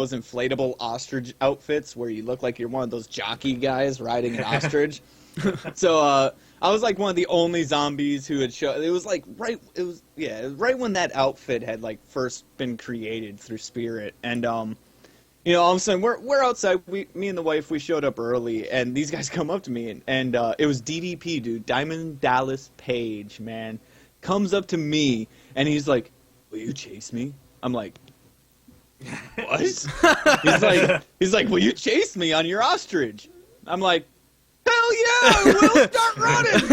those inflatable ostrich outfits where you look like you're one of those jockey guys riding an ostrich. So I was like one of the only zombies who had shown. It was like right when that outfit had like first been created through Spirit, and you know, all of a sudden we're outside. Me and the wife, we showed up early, and these guys come up to me, and it was DDP, dude, Diamond Dallas Page, man, comes up to me, and he's like, "Will you chase me?" I'm like, "What?" he's like, "Will you chase me on your ostrich?" I'm like, "Hell yeah, we'll start running."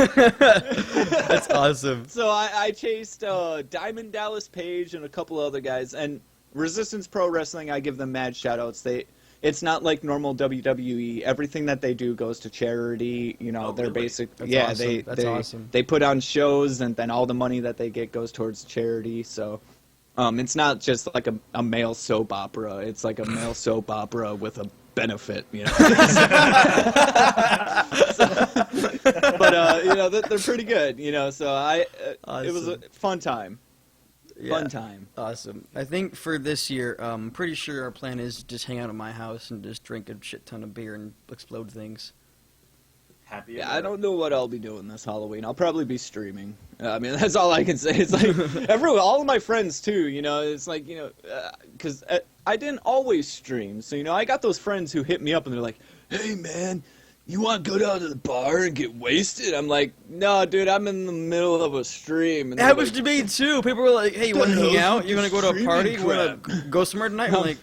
That's awesome. So I chased Diamond Dallas Page and a couple other guys, and Resistance Pro Wrestling, I give them mad shout-outs. It's not like normal WWE. Everything that they do goes to charity. You know, they're really? basic. That's yeah, awesome. That's awesome. They put on shows, and then all the money that they get goes towards charity. So, it's not just like a male soap opera. It's like a male soap opera with a benefit, you know. But you know, they're pretty good, you know. So Awesome. it was a fun time. Yeah. Fun time. Awesome. I think for this year, I'm pretty sure our plan is to just hang out at my house and just drink a shit ton of beer and explode things. Happy. Yeah, I don't know what I'll be doing this Halloween. I'll probably be streaming. I mean, that's all I can say. It's like all of my friends too. You know, it's like, you know, because I didn't always stream. So, you know, I got those friends who hit me up and they're like, "Hey man, you want to go down to the bar and get wasted?" I'm like, "No, dude, I'm in the middle of a stream." And It happens to me too. People were like, "Hey, you want to hang out? You want to go to a party? You want to go somewhere tonight?" I'm like,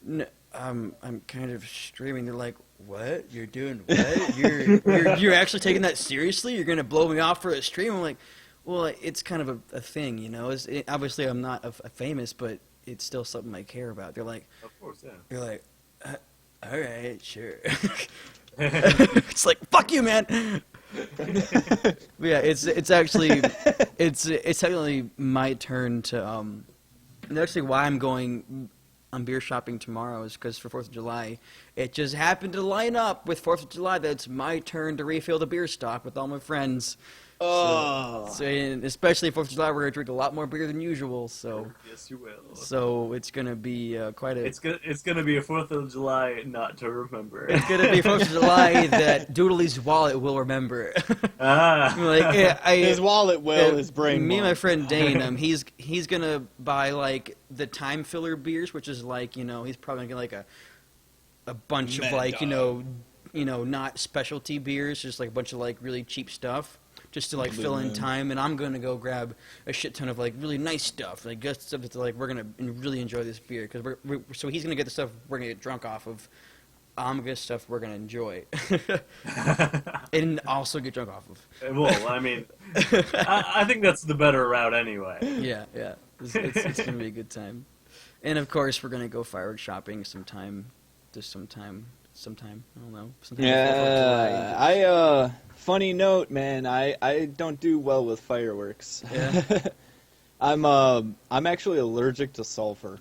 "No, I'm kind of streaming." They're like, "What? You're doing what? You're actually taking that seriously? You're gonna blow me off for a stream?" I'm like, "Well, it's kind of a thing, you know. Obviously, I'm not a famous, but it's still something I care about." They're like, Of course, yeah. "You're like, all right, sure." It's like, fuck you, man. But yeah, it's actually technically my turn to and actually why I'm going on beer shopping tomorrow is because for 4th of July, it just happened to line up with 4th of July that it's my turn to refill the beer stock with all my friends. Oh. So and especially 4th of July, we're gonna drink a lot more beer than usual. So Yes, you will. so it's gonna be quite a. It's gonna be a 4th of July not to remember. It's gonna be 4th of July that Doodley's wallet will remember. Like His wallet will, his brain Me and my won't. friend Dane, he's gonna buy like the time filler beers, which is like, you know, he's probably gonna get like a bunch of like, you know, not specialty beers, just like a bunch of like really cheap stuff, just to like fill in time. And I'm gonna go grab a shit ton of like really nice stuff, like good stuff that's like we're gonna really enjoy this beer because so he's gonna get the stuff we're gonna get drunk off of. I'm gonna get stuff we're gonna enjoy, and also get drunk off of. Well, I mean, I think that's the better route anyway. Yeah, it's gonna be a good time, and of course we're gonna go fireworks shopping sometime. I don't know. Sometime Yeah, funny note, man. I don't do well with fireworks. Yeah. I'm actually allergic to sulfur.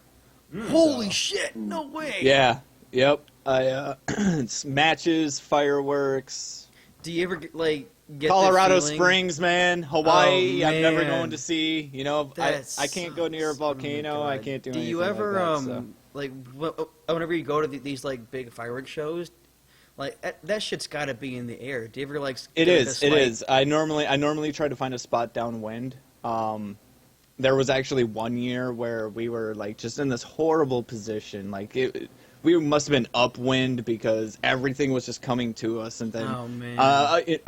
Holy shit! No way. Yeah. Yep. It's matches, fireworks. Do you ever get the Colorado feeling- Springs, man. Hawaii, Oh, I'm never man. going to see. You know, That I can't go near a sucks. Oh my volcano. I God. can't do Do anything you ever like that, so. like whenever you go to these like big fireworks shows, like that shit's got to be in the air. Do you ever like? It get is. this, It like- is. I normally try to find a spot downwind. There was actually one year where we were like just in this horrible position. Like we must have been upwind because everything was just coming to us, and then Oh man.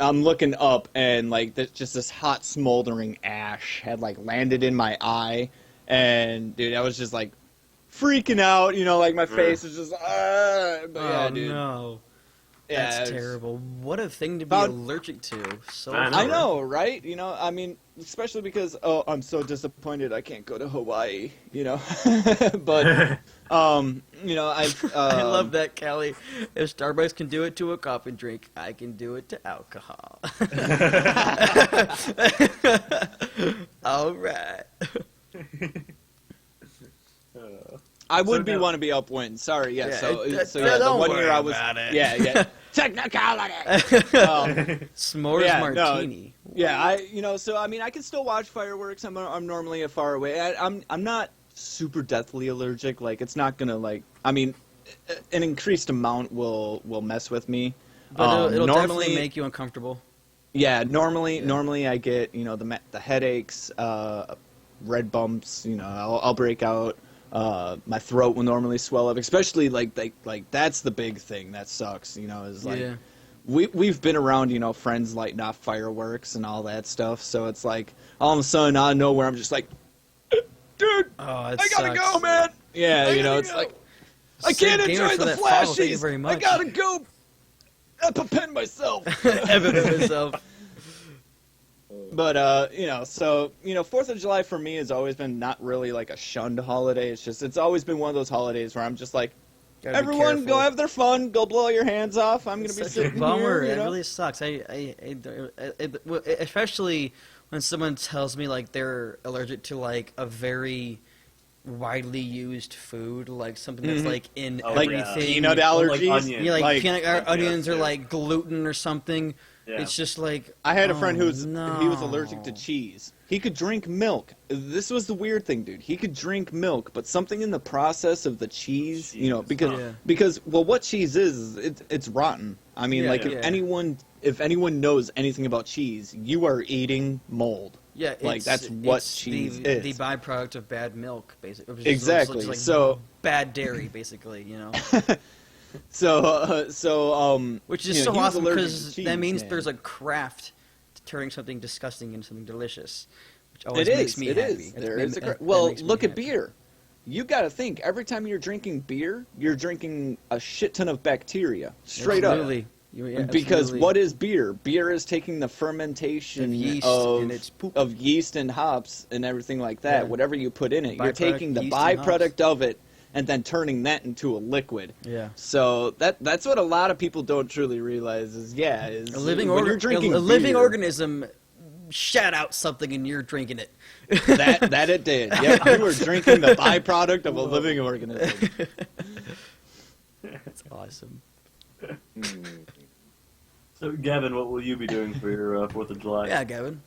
I'm looking up and like just this hot smoldering ash had like landed in my eye, and dude, I was just like freaking out. You know, like my face was just. But yeah, oh dude. no. Yeah, That's it was- terrible. What a thing to be About- allergic to. So I I know, right? You know, I mean, especially because I'm so disappointed I can't go to Hawaii. You know, but you know, I love that, Callie. If Starbucks can do it to a coffee drink, I can do it to alcohol. All right. I would So be now- want to be upwind. Sorry, yeah. Yeah, so it- so yeah, the don't one worry year I was about it. yeah technicality. S'mores Yeah, no, martini. Yeah, so I mean, I can still watch fireworks. I'm normally a far away. I'm not super deathly allergic. Like, it's not gonna like. I mean, an increased amount will mess with me. But it'll normally definitely make you uncomfortable. Yeah, normally I get the headaches, red bumps. I'll break out. My throat will normally swell up, especially like that's the big thing that sucks. Is like we've been around friends lighting off fireworks and all that stuff. So it's like all of a sudden out of nowhere I'm just like, dude, I gotta go, man. Yeah, it's like I can't enjoy the flashies. Thank you very much. I gotta go. EpiPen myself. EpiPen myself. But, so 4th of July for me has always been not really like a shunned holiday. It's always been one of those holidays where I'm just like, everyone go have their fun, go blow your hands off. I'm going to be sitting here. Bummer. It really sucks. Especially when someone tells me like they're allergic to like a very widely used food, like something that's like in everything. Like peanut allergies? Like onions. Like peanut onions or like gluten or something. Yeah. It's just like I had a friend he was allergic to cheese. He could drink milk. This was the weird thing, dude. He could drink milk, but something in the process of the cheese, because what cheese is it's rotten. I mean, if anyone knows anything about cheese, you are eating mold. Yeah, that's what cheese is. The byproduct of bad milk, basically. Exactly. Like so bad dairy, basically. Which is so awesome because that means there's a craft to turning something disgusting into something delicious, which always makes me happy. There is look at beer. You got to think every time you're drinking beer, you're drinking a shit ton of bacteria, straight up. Because what is beer? Beer is taking the fermentation of yeast and hops and everything like that. Yeah. Whatever you put in it, you're taking the byproduct of it and then turning that into a liquid. Yeah. So that's what a lot of people don't truly realize is a living organism shat out something and you're drinking it. that it did. Yeah, you were drinking the byproduct of a living organism. That's awesome. So, Gavin, what will you be doing for your 4th of July? Yeah, Gavin.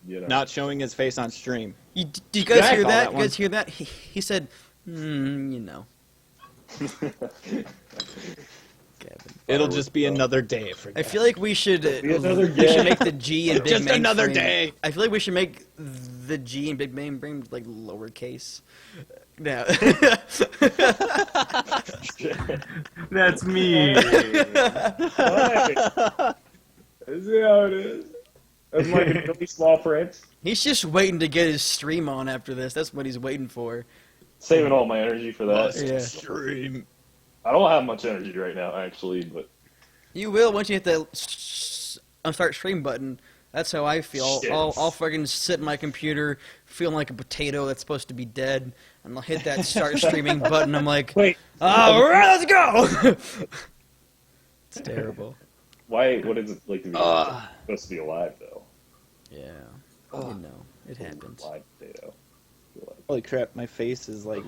Not showing his face on stream. Do you guys hear that? You guys hear that? He said, Gavin. It'll just be another day for Gavin. I feel like we should make the G in Big Just another day. I feel like we should make the G in Big Mainframe like lowercase. Now. That's me. Is it how it is? That's like a really small print. He's just waiting to get his stream on after this. That's what he's waiting for. Saving all my energy for that. Yeah. Stream. I don't have much energy right now, actually, but you will once you hit the start stream button. That's how I feel. I'll fucking sit in my computer, feeling like a potato that's supposed to be dead, and I'll hit that start streaming button. I'm like, wait, all right, let's go. It's terrible. Why? What is it like to be supposed to be alive though? Yeah, it happens. Live potato. Holy crap, my face is like.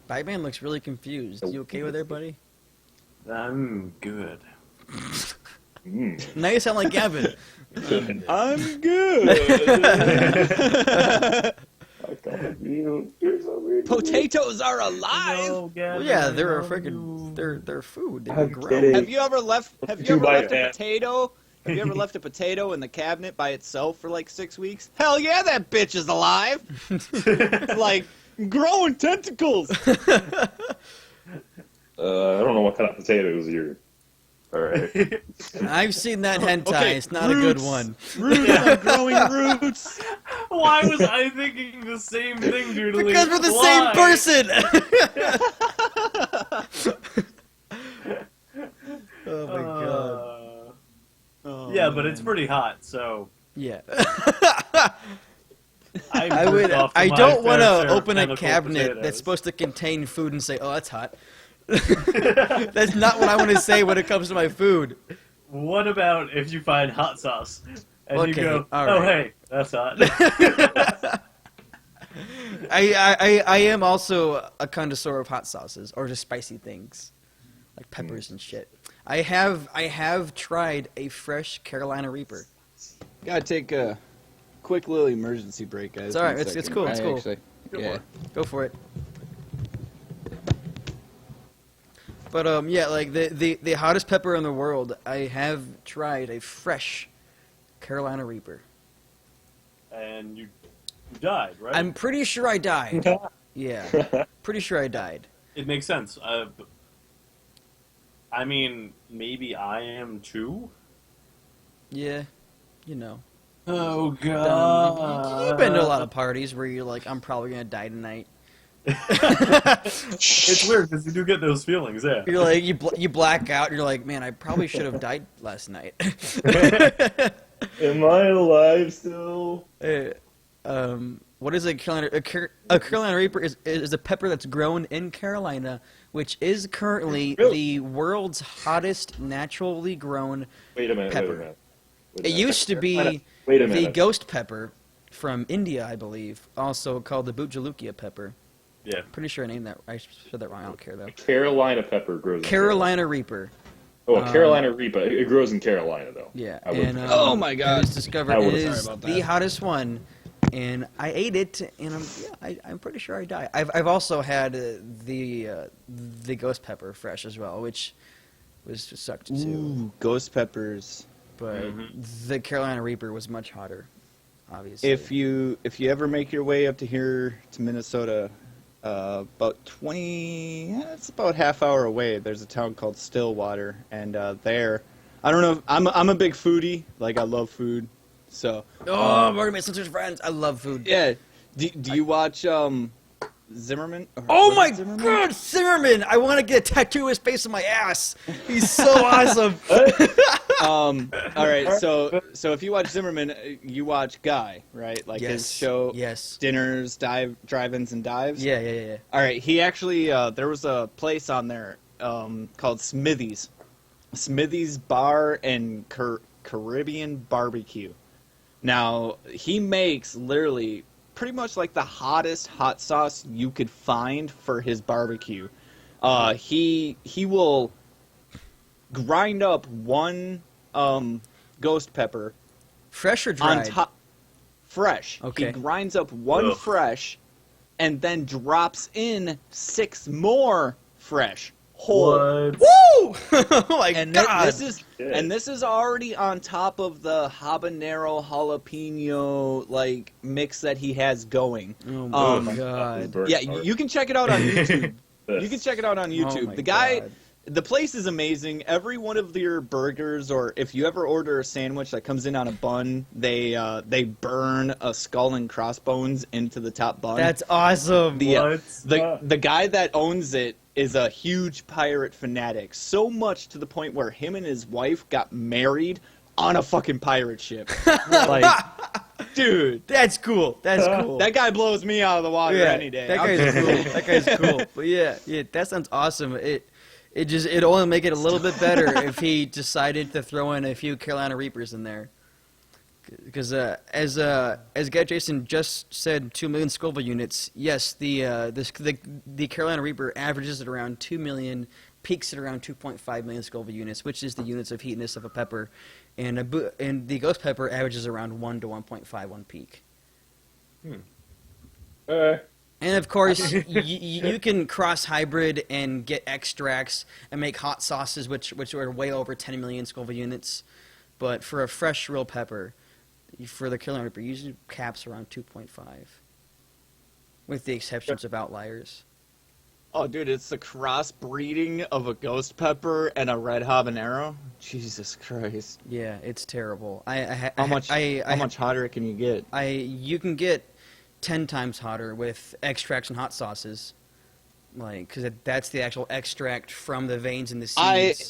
Batman looks really confused. You okay with there, buddy? I'm good. Now you sound like Gavin. I'm good. Potatoes are alive. No, well, they're a freaking they're food. They grow. Have you ever left a potato? Have you ever left a potato in the cabinet by itself for like 6 weeks? Hell yeah, that bitch is alive. It's like growing tentacles. I don't know what kind of potatoes you're. All right. I've seen that hentai. Okay, it's not roots. A good one. Growing roots. Why was I thinking the same thing, Doodly? Because we're the same person. Oh my god. Yeah, but it's pretty hot, so. Yeah. I don't want to open a cabinet that's supposed to contain food and say, "Oh, that's hot." That's not what I want to say when it comes to my food. What about if you find hot sauce and you go, "Oh, hey, that's hot." I am also a connoisseur of hot sauces or just spicy things, like peppers and shit. I have tried a fresh Carolina Reaper. Gotta take a quick little emergency break, guys. It's alright. It's cool. It's cool. Actually, Go for it. But yeah, like the hottest pepper in the world. I have tried a fresh Carolina Reaper. And you died, right? I'm pretty sure I died. Yeah, pretty sure I died. It makes sense. I mean, maybe I am too. Yeah, you know. Oh You've been to a lot of parties where you're like, I'm probably gonna die tonight. It's weird because you do get those feelings, yeah. You're like, you black out. And you're like, man, I probably should have died last night. Am I alive still? What is a Carolina? A Carolina Reaper is a pepper that's grown in Carolina, which is currently the world's hottest naturally grown Wait a minute. pepper. Wait a minute. It used to be Wait a the minute. ghost pepper from India, I believe, also called the Bujalukia pepper. Yeah. Pretty sure I named that. I said that wrong. I don't care though. Carolina pepper grows in Carolina Reaper. Oh, a Carolina Reaper. It grows in Carolina, though. Yeah, I would- and Oh my God. it was discovered I it would've- is Sorry about the that. hottest one, and I ate it, and I'm pretty sure I died. I've also had the ghost pepper fresh as well, which was sucked too. Ooh, ghost peppers. But Mhm. the Carolina Reaper was much hotter, obviously. If you ever make your way up to here to Minnesota, about 20, it's about half hour away. There's a town called Stillwater, and there, I don't know. I'm a big foodie. Like I love food, so Oh, we're gonna be such friends. I love food. yeah. Do you watch Zimmerman? Or Oh was my it Zimmerman? God, Zimmerman! I want to get a tattoo of his face on my ass. He's so awesome. All right, so if you watch Zimmerman, you watch Guy, right? Like his show, Yes. Dinners, Drive-ins, and Dives. Yeah. All right, he actually there was a place on there called Smithy's Bar and Caribbean Barbecue. Now he makes literally pretty much like the hottest hot sauce you could find for his barbecue. He will grind up one ghost pepper Fresh or on dried? top fresh. Okay. He grinds up one Ugh. fresh and then drops in 6 more fresh whole. What? Woo! Oh my And God. this is already on top of the habanero jalapeno like mix that he has going. Oh my Um, God. Yeah, you can check it out on YouTube. You can check it out on Oh YouTube. my The guy, God. the place is amazing. Every one of your burgers, or if you ever order a sandwich that comes in on a bun, they burn a skull and crossbones into the top bun. That's awesome. The guy that owns it is a huge pirate fanatic, so much to the point where him and his wife got married on a fucking pirate ship. Like, dude, That's cool. That's cool. that guy blows me out of the water any day. That guy's cool. That guy's cool. But yeah, that sounds awesome. It'd only make it a little bit better if he decided to throw in a few Carolina Reapers in there. Because as Guy Jason just said, 2 million Scoville units. Yes, the Carolina Reaper averages at around 2 million, peaks at around 2.5 million Scoville units, which is the units of heatness of a pepper, and the ghost pepper averages around 1 to 1.51 peak. And of course, you can cross hybrid and get extracts and make hot sauces, which are way over 10 million Scoville units. But for a fresh real pepper, for the Carolina Reaper, usually caps around 2.5, with the exceptions of outliers. Oh, dude, it's the crossbreeding of a ghost pepper and a red habanero. Jesus Christ! Yeah, it's terrible. How much hotter can you get? You can get 10 times hotter with extracts and hot sauces, like because that's the actual extract from the veins in the seeds.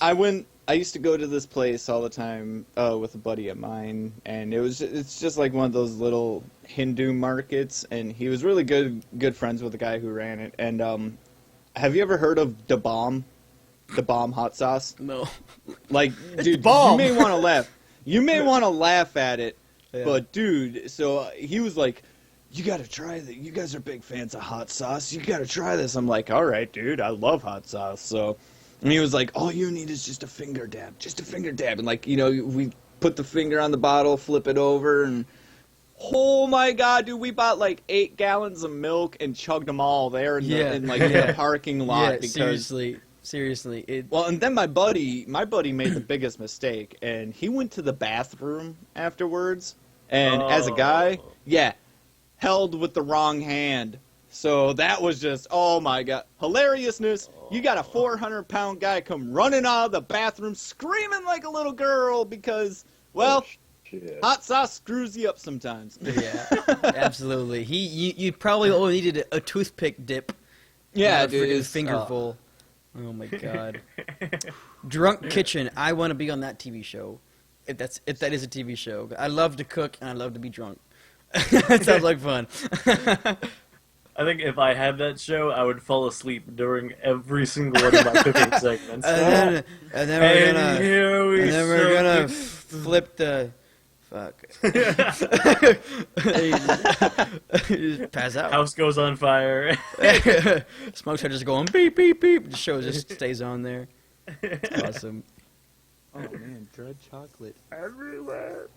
I used to go to this place all the time with a buddy of mine, and it's just like one of those little Hindu markets, and he was really good friends with the guy who ran it. And have you ever heard of the bomb hot sauce? No. Like, dude, bomb. you may want to laugh. You may want to laugh at it, Yeah. but dude, so he was like, "You got to try that. You guys are big fans of hot sauce. You got to try this." I'm like, "All right, dude, I love hot sauce." So. And he was like, "All you need is just a finger dab. And like, we put the finger on the bottle, flip it over, and oh my God, dude, we bought like 8 gallons of milk and chugged them all there in the parking lot Yeah, because seriously. Seriously. Well, and then my buddy made the biggest mistake, and he went to the bathroom afterwards, and as a guy, held with the wrong hand. So that was just, oh my god, hilariousness. You got a 400-pound guy come running out of the bathroom screaming like a little girl because, well, hot sauce screws you up sometimes. Yeah, absolutely. You probably only needed a toothpick dip. Yeah, dude. dude. His fingerful. Oh my god. Drunk Kitchen. I want to be on that TV show. If that is a TV show. I love to cook and I love to be drunk. That sounds like fun. I think if I had that show, I would fall asleep during every single one of my cooking segments. And then we're gonna flip the fuck. You just pass out. House goes on fire. Smokes are just going beep beep beep. The show just stays on there. It's awesome. Oh man, dread chocolate. Everywhere.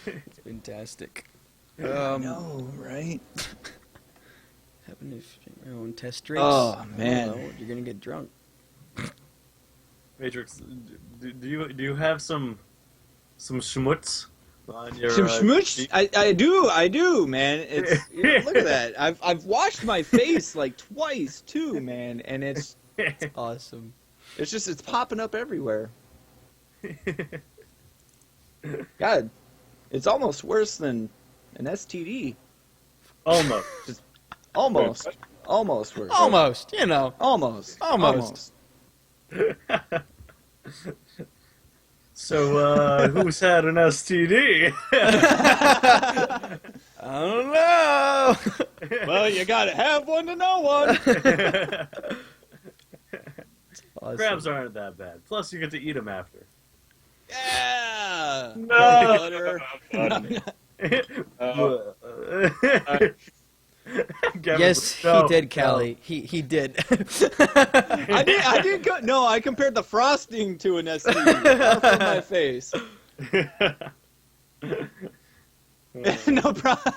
It's fantastic. No, right? Having your own test drinks. Oh man, you're gonna get drunk. Matrix, do you have some schmutz on your some schmutz? I do, man. It's look at that. I've washed my face like twice too, man, and it's Awesome. it's popping up everywhere. God, it's almost worse than an STD. Almost. Almost worse. Almost, you know. Almost. So, who's had an STD? I don't know. Well, you gotta have one to know one. Awesome. Crabs aren't that bad. Plus, you get to eat them after. Yeah. No. Butter. Yes, he did, Callie. He did. I did go. No, I compared the frosting to an STD from my face. No problem.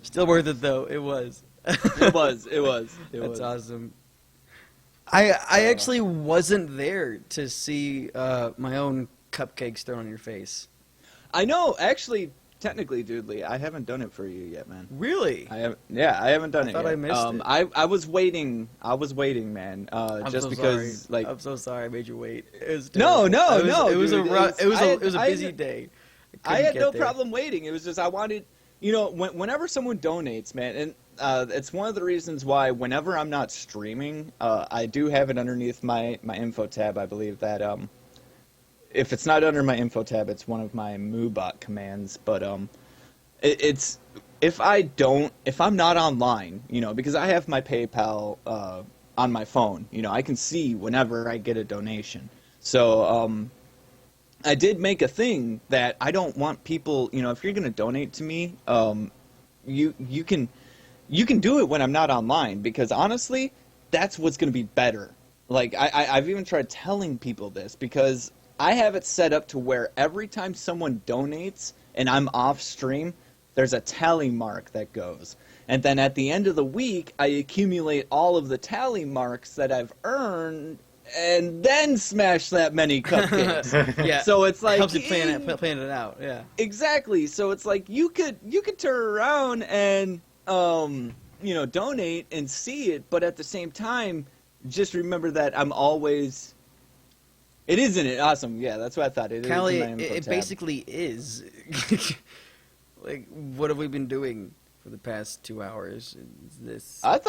Still worth it though. It was. It was. That's awesome. I actually wasn't there to see my own cupcakes thrown in your face. I know. Actually, technically, Dudley, I haven't done it for you yet, man. Really? I haven't done it thought yet. I missed it. I was waiting, man. I'm Just so because, sorry. like, I'm so sorry I made you wait. It was No, terrible. no. It was dude, it was a I busy day. I had couldn't no get there. problem waiting. It was just I wanted, whenever someone donates, man, and it's one of the reasons why whenever I'm not streaming, I do have it underneath my info tab. I believe that if it's not under my info tab, it's one of my MooBot commands. But it's if I'm not online, because I have my PayPal on my phone, I can see whenever I get a donation. So I did make a thing that I don't want people, if you're going to donate to me, you can do it when I'm not online, because honestly, that's what's going to be better. Like, I've even tried telling people this, because I have it set up to where every time someone donates and I'm off stream, there's a tally mark that goes. And then at the end of the week, I accumulate all of the tally marks that I've earned and then smash that many cupcakes. Yeah. So it's like helps you plan it out. Yeah. Exactly. So it's like you could turn around and donate and see it, but at the same time, just remember that I'm always. It isn't it awesome? Yeah, that's what I thought. It Callie, is in my info it tab. basically is. Like, what have we been doing for the past 2 hours? I've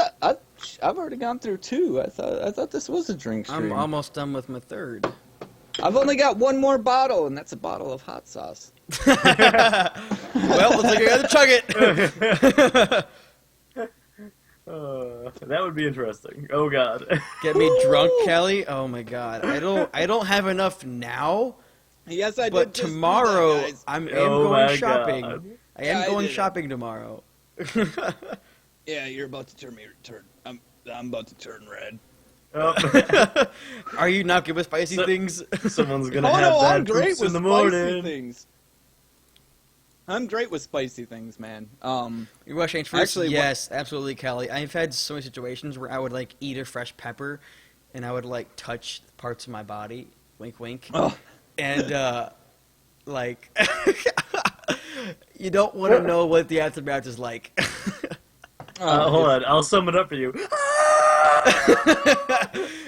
already gone through 2. I thought this was a drink stream. I'm almost done with my third. I've only got one more bottle, and that's a bottle of hot sauce. Well, looks like I gotta chug it. That would be interesting. Oh God. Get me drunk, Kelly. Oh my God. I don't have enough now. Yes, I did. But just do tomorrow that, guys. I am Oh going my shopping. God. I am I going did it. shopping tomorrow. Yeah, you're about to turn me. I'm about to turn red. Oh. Are you not good with spicy So- things? Someone's gonna Oh have no, bad I'm great poops with in the spicy morning. things. I'm great with spicy things, man. You want to change first? Actually, Yes, absolutely, Callie. I've had so many situations where I would like eat a fresh pepper, and I would like touch parts of my body, wink, wink, Oh. and like you don't want to know what the aftermath is like. Hold on, I'll sum it up for you.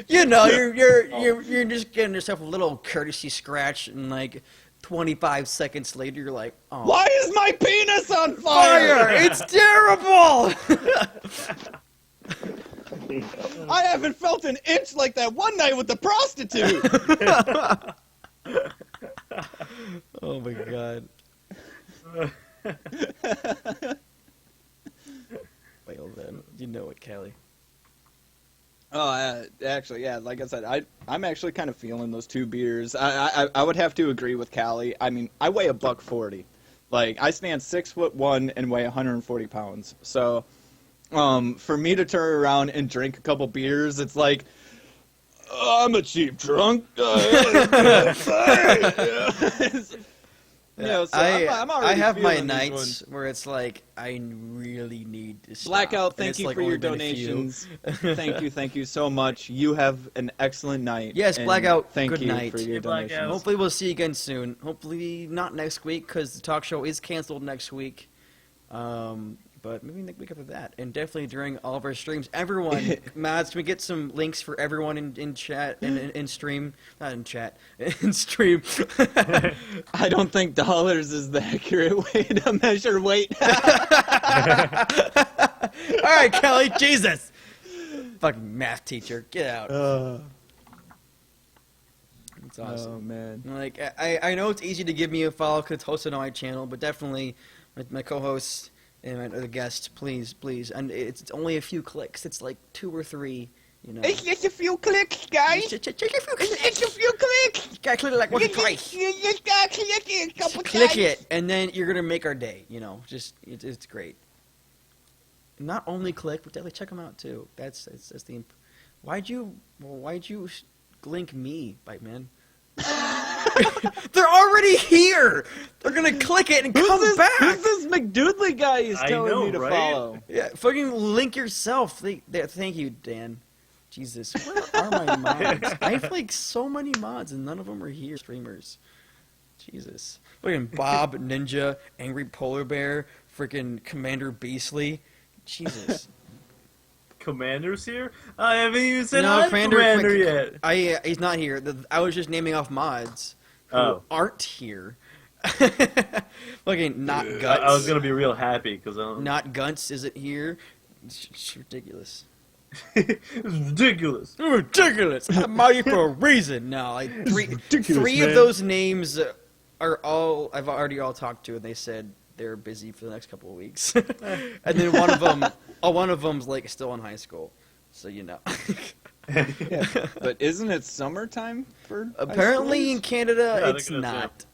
You know, you're just getting yourself a little courtesy scratch, and like 25 seconds later, you're like, oh, Why is my penis on fire? fire! It's terrible. I haven't felt an itch like that one night with the prostitute. Oh my god. Well then, you know it, Kelly. Oh, actually, yeah. Like I said, I'm actually kind of feeling those 2 beers. I would have to agree with Callie. I mean, I weigh $140. Like, I stand 6'1" and weigh 140 pounds. So, for me to turn around and drink a couple beers, it's like, I'm a cheap drunk. You know, so I'm already I have my feeling these nights ones. where it's like I really need to stop. Blackout, and thank it's, you like, for only your been a few. donations. Thank you so much. You have an excellent night. Yes, and Blackout, Thank good you night. for your Hey, Blackout. donations. Hopefully we'll see you again soon. Hopefully not next week because the talk show is canceled next week. But maybe the week after that, and definitely during all of our streams. Everyone, Mads, can we get some links for everyone in chat and in stream? Not in chat, in stream. I don't think dollars is the accurate way to measure weight. All right, Kelly, Jesus, fucking math teacher, get out. It's awesome. Oh man. Like I know it's easy to give me a follow because it's hosted on my channel, but definitely my co-hosts and my other guests, please, and it's only a few clicks. It's like 2 or 3, you know. It's just a few clicks, guys. Check a few clicks. It's a few clicks. You gotta click it like once or twice. You just gotta click it a couple Click times. it, and then you're gonna make our day. You know, just it's great. Not only click, but definitely check them out too. That's the. Why'd you link me, Bite Man? They're already here. They're gonna click it and come back. Who's this McDoodley guy he's I telling know, me to right? follow? Yeah, fucking link yourself. Thank you, Dan. Jesus, where are my mods? I have like so many mods and none of them are here. Streamers. Jesus. Fucking Bob Ninja, Angry Polar Bear, freaking Commander Beastly. Jesus. Commander's here? I haven't even said No, hi to Commander- Commander yet. He's not here. I was just naming off mods who Oh. aren't here. Fucking Not Guts. I was gonna be real happy because Not Guts isn't here. It's ridiculous. it's ridiculous. Ridiculous. I'm out here for a reason. No, like three of man. those names are all I've already talked to, and they said they're busy for the next couple of weeks. And then one of them's like still in high school, so you know. Yeah. But isn't it summertime for? Apparently in Canada, Yeah, I it's think that's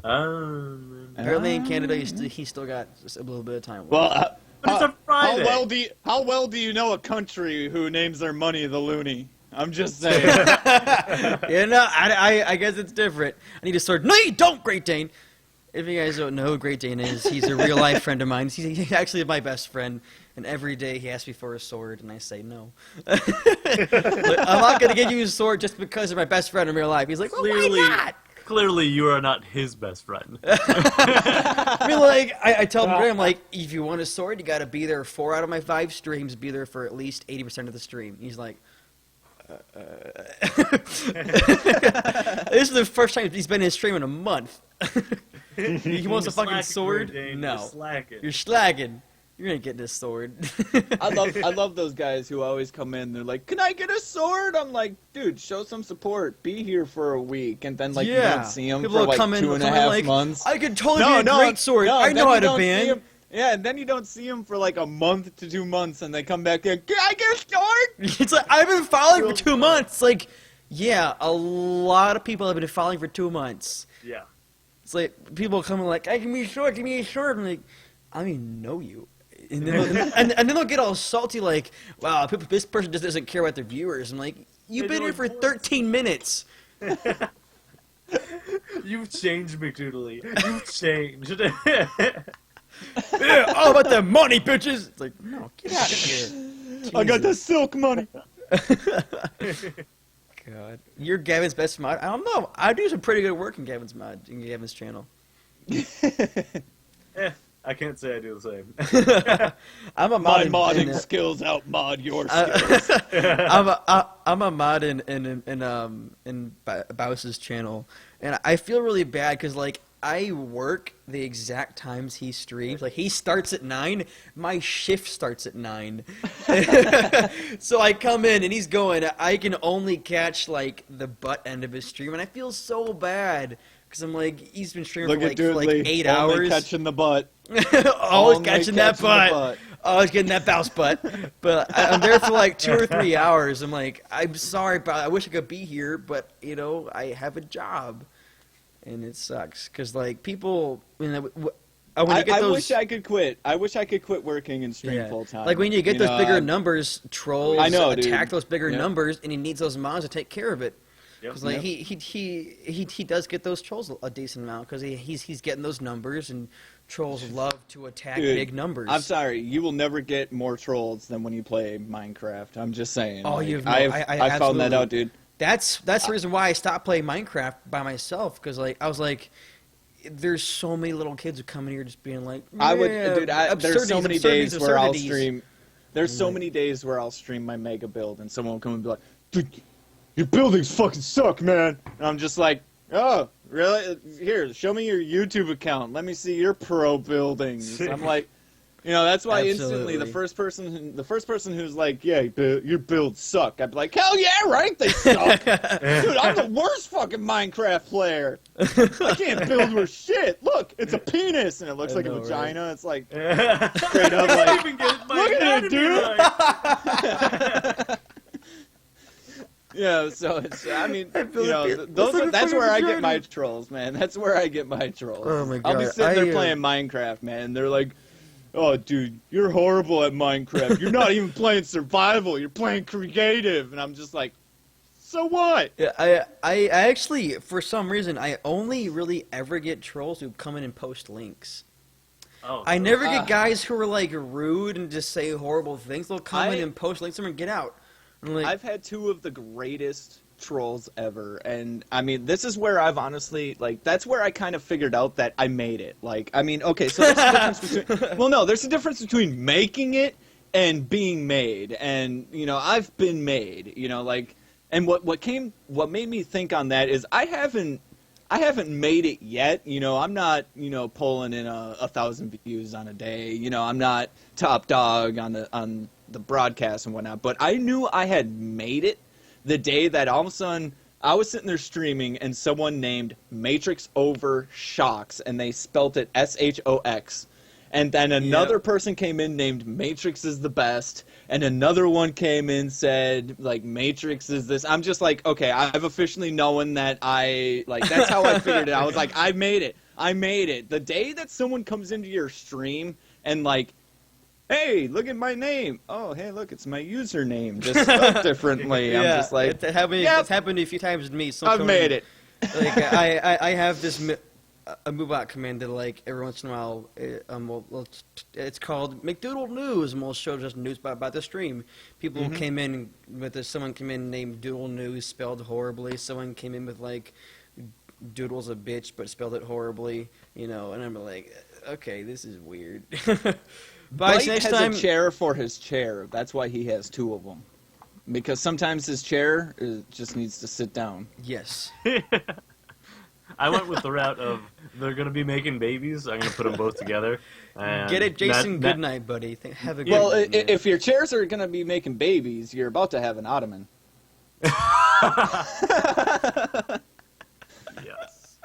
not. Um, Apparently in Canada, he still got just a little bit of time. Well, But it's a Friday. how well do you know a country who names their money the loonie? I'm just saying. You know, I guess it's different. I need a sword. No, you don't, Great Dane. If you guys don't know who Great Dane is, he's a real life friend of mine. He's actually my best friend, and every day he asks me for a sword, and I say no. Like, I'm not gonna give you a sword just because you're my best friend in real life. He's like, well, why not? Clearly, you are not his best friend. I mean, like, I tell him, I'm like, if you want a sword, you gotta be there 4 out of my 5 streams, be there for at least 80% of the stream. He's like, This is the first time he's been in a stream in a month. He wants a fucking sword? No. You're slacking. You're slagging. You're gonna get this sword. I love those guys who always come in. They're like, "Can I get a sword?" I'm like, "Dude, show some support. Be here for a week, and then you don't see them People for will like come in, 2.5 like, months." I could totally be a great sword. No, I then know how you to don't see ban. 'em- Yeah, and then you don't see them for like a month to 2 months, and they come back there. Can I get a sword? It's like, I've been following for 2 months. Like, yeah, a lot of people have been following for 2 months. Yeah. It's like people come like, "Hey, give me a sword, give me a sword." I'm like, I don't even know you. And then, and then they'll get all salty like, "Wow, this person just doesn't care about their viewers." I'm like, "You've They been do here for reports. 13 minutes." You've changed, McDoodly. You've changed. Yeah, all about the money, bitches. It's like, no, get out of here. I got the Jesus. silk money. God, you're Gavin's best mod. I don't know. I do some pretty good work in Gavin's channel. I can't say I do the same. I'm a My mod modding skills outmod your Uh, skills. I'm a mod in Baus's channel, and I feel really bad because like I work the exact times he streams. Like he starts at 9, my shift starts at 9, so I come in and he's going. I can only catch like the butt end of his stream, and I feel so bad because I'm like he's been streaming Look for at like Doodley, 8 only hours. catching the butt. Always Only catching that catching the butt. butt. Always getting that bounce butt. But I'm there for like 2 or 3 hours. I'm like, I'm sorry, but I wish I could be here, but you know, I have a job, and it sucks because like people, when you get I those, wish I could quit. I wish I could quit working and stream full time. like when you get those know, bigger I- numbers, trolls I know, dude. attack those bigger Yeah. numbers, and he needs those mods to take care of it. Yep. Because like he does get those trolls a decent amount because he's getting those numbers, and trolls love to attack Dude, big numbers. I'm sorry, you will never get more trolls than when you play Minecraft. I'm just saying. Oh, like, you've no, I found that absolutely- out, dude. That's the reason why I stopped playing Minecraft by myself because like I was like, there's so many little kids who come in here just being like, I would, "Yeah, dude. There's so many absurdities, days where I'll absurdities." stream. There's so many days where I'll stream my mega build, and someone will come and be like, "Dude, your buildings fucking suck, man." And I'm just like, "Oh, really? Here, show me your YouTube account. Let me see your pro buildings." I'm like, you know, that's why instantly the Absolutely. first person who's like, "Yeah, your builds suck," I'd be like, "Hell yeah, right, they suck." Dude, I'm the worst fucking Minecraft player. I can't build with shit. Look, it's a penis, and it looks I like know, a right? vagina. It's like Straight straight up like, even get my look at it, anatomy dude. right. yeah. So it's, I mean, feel you know, like those like a that's fucking where I get vagina. my trolls, man. That's where I get my trolls. Oh my I'll be God, sitting there I, playing Minecraft, man. And they're like, "Oh, dude, you're horrible at Minecraft. You're not even playing survival. You're playing creative." And I'm just like, so what? Yeah, I actually, for some reason, I only really ever get trolls who come in and post links. Oh, I never get guys who are like rude and just say horrible things. They'll come in and post links and get out. I'm like, I've had two of the greatest trolls ever, and I mean, this is where I've honestly, like, that's where I kind of figured out that I made it. Like, I mean, okay, so there's a difference between, well, no, there's a difference between making it and being made, and, you know, I've been made, you know, like, and what made me think on that is I haven't made it yet, you know, I'm not, you know, pulling in 1,000 views on a day, you know, I'm not top dog on the broadcast and whatnot, but I knew I had made it the day that all of a sudden I was sitting there streaming and someone named MatrixOvershock, and they spelt it SHOX. And then another person came in named Matrix is the best, and another one came in said like Matrix is this. I'm just like, okay, I've officially known that that's how I figured it out. I was like, I made it. The day that someone comes into your stream and like, hey, look at my name. Oh, hey, look, it's my username. Just spelled differently. I'm just like, it's happened to me a few times with me. I've made it. Like I have this a move out command that like every once in a while, it's called McDoodle News, and we'll show just news about the stream. People came in with this. Someone came in named Doodle News, spelled horribly. Someone came in with like Doodle's a bitch, but spelled it horribly. You know, and I'm like, okay, this is weird. Bite next has time. a chair for his chair. That's why he has two of them. Because sometimes his chair just needs to sit down. Yes. I went with the route of they're going to be making babies. I'm going to put them both together. And Get it, Jason. that- Good night, buddy. Have a good Well, night, man. if your chairs are going to be making babies, you're about to have an ottoman. Yes.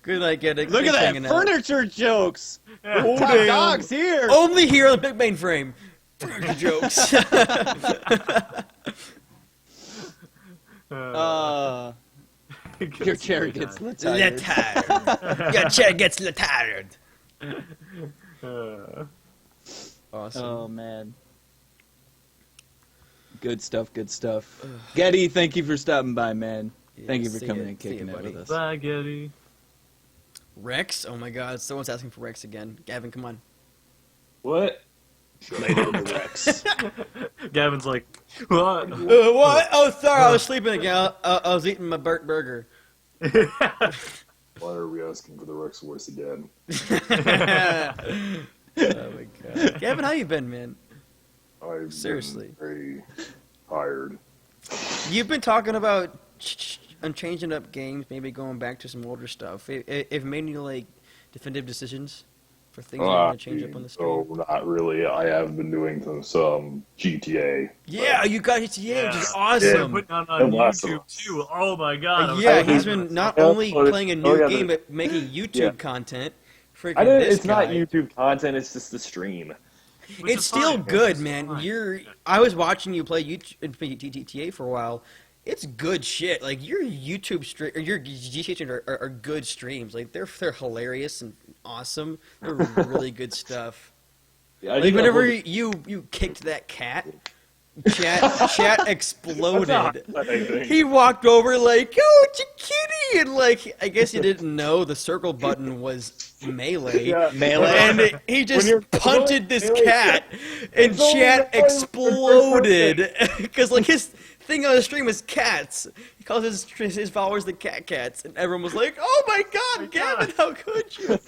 Good night, get it. Look at Thanks for that hanging out. furniture jokes. Oh, Top damn. dogs here. Only here on the big mainframe. Furniture jokes. Your chair gets retired. Retired. Your chair gets retired. Awesome. Oh man. Good stuff. Good stuff. Getty, thank you for stopping by, man. Thank you for see coming ya. and See ya, kicking it buddy. with us. Spaghetti. Rex? Oh my god, someone's asking for Rex again. Gavin, come on. What? Later to Rex. Gavin's like, what? What? Oh, sorry, I was sleeping again. I was eating my Burt burger. Why are we asking for the Rex voice again? Oh my god. Gavin, how you been, man? I've Seriously. been very tired. You've been talking about changing up games, maybe going back to some older stuff. If made any like definitive decisions for things you want to change up on the screen. No, not really. I have been doing some GTA. Yeah, you got GTA, which is Yeah. awesome. Putting on And lots of YouTube us. too. Oh my god. Yeah, I he's was been not Yeah, only but- playing a oh, new yeah, game, the- but making YouTube Yeah. content. Freaking I didn't. this It's not guy. YouTube content. It's just the stream. Which It's is still fine. good, It's man. fine. I was watching you play GTA for a while. It's good shit. Like your YouTube stream or your GTA streams are good streams. Like they're hilarious and awesome. They're really good stuff. Yeah, I Like didn't whenever upload- you kicked that cat, chat exploded. That's not anything. He walked over like, "Oh, it's a kitty," and like I guess he didn't know the circle button was melee. Yeah, Melee. And he just you're- punted this melee- cat, and It's only chat melee. exploded because like his thing on the stream was cats. He calls his followers the cats, and everyone was like, "Oh my god, Gavin, how could you?"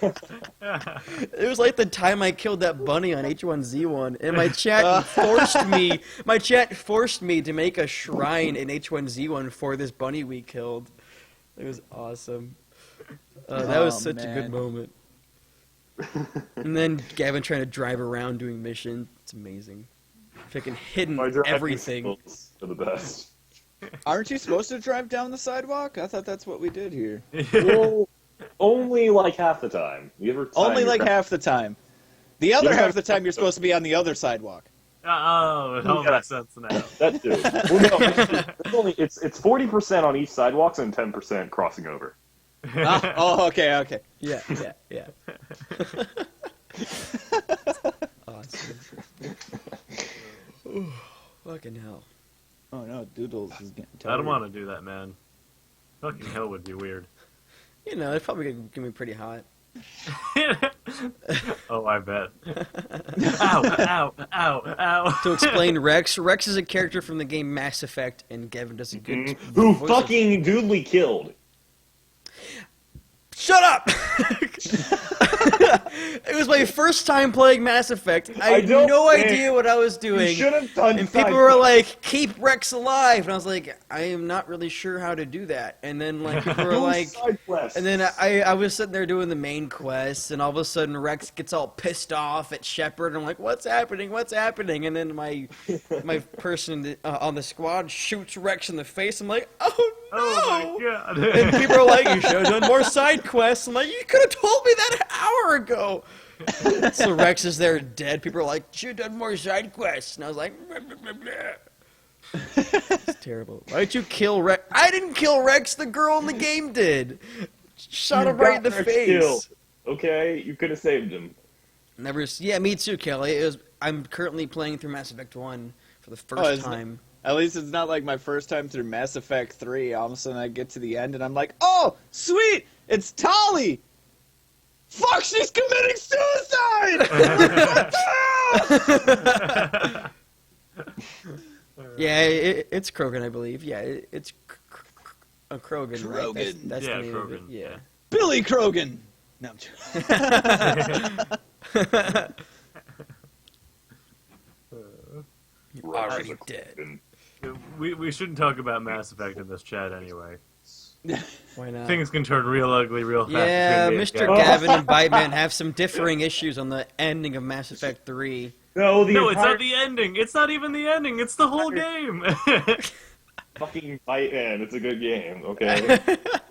It was like the time I killed that bunny on H1Z1, and my chat forced me to make a shrine in H1Z1 for this bunny we killed. It was awesome. That was such a good man. moment. And then Gavin trying to drive around doing missions. It's amazing. Freaking hidden My driving everything. skills are the best. Aren't you supposed to drive down the sidewalk? I thought that's what we did here. Well, only like half the time. The other time Only you're like cra- half the time. The other Yeah. half of the time you're supposed to be on the other sidewalk. Oh, it all Yeah. makes sense now. That too. Well, no, it's 40% on each sidewalks and 10% crossing over. Oh, okay. Yeah. Awesome. Ooh, fucking hell. Oh no, Doodles is getting tired. I don't want to do that, man. Fucking hell would be weird. You know, it's probably gonna be pretty hot. Oh, I bet. Ow, ow, ow, ow. To explain Rex is a character from the game Mass Effect, and Gavin does a good Who voice of- fucking Doodly killed? Shut up! It was my first time playing Mass Effect. I had don't no think- idea what I was You doing. should have done. And people were like, "Keep Rex alive," and I was like, "I am not really sure how to do that." And then like people were like, and then I was sitting there doing the main quest, and all of a sudden Rex gets all pissed off at Shepard. And I'm like, "What's happening? What's happening?" And then my person on the squad shoots Rex in the face. I'm like, "Oh no!" Oh my god. And people are like, "You should have done more side quests." I'm like, "You could have told me that an hour ago." So Rex is there dead. People are like, "You should have done more side quests." And I was like, blah, blah, blah, blah. It's terrible. Why'd you kill Rex? I didn't kill Rex. The girl in the game did. Shot him right in the face. Okay, you could have saved him. Never. Yeah, me too, Kelly. I'm currently playing through Mass Effect 1 for the first it's- time. At least it's not like my first time through Mass Effect 3. All of a sudden I get to the end and I'm like, oh, sweet, it's Tali! Fuck, she's committing suicide! Yeah, it's Krogan, I believe. Yeah, it's Krogan, right? Krogan. That's Yeah, the name of it. Krogan, Yeah. Billy Krogan! No, I'm joking. You're already dead. We shouldn't talk about Mass Effect in this chat anyway. Why not? Things can turn real ugly real fast. Yeah, between me and Mr. Gavin. Gavin and Biteman have some differing issues on the ending of Mass Effect 3. No, No, it's not the ending. It's not even the ending. It's the whole game. fucking fight in. It's a good game. Okay.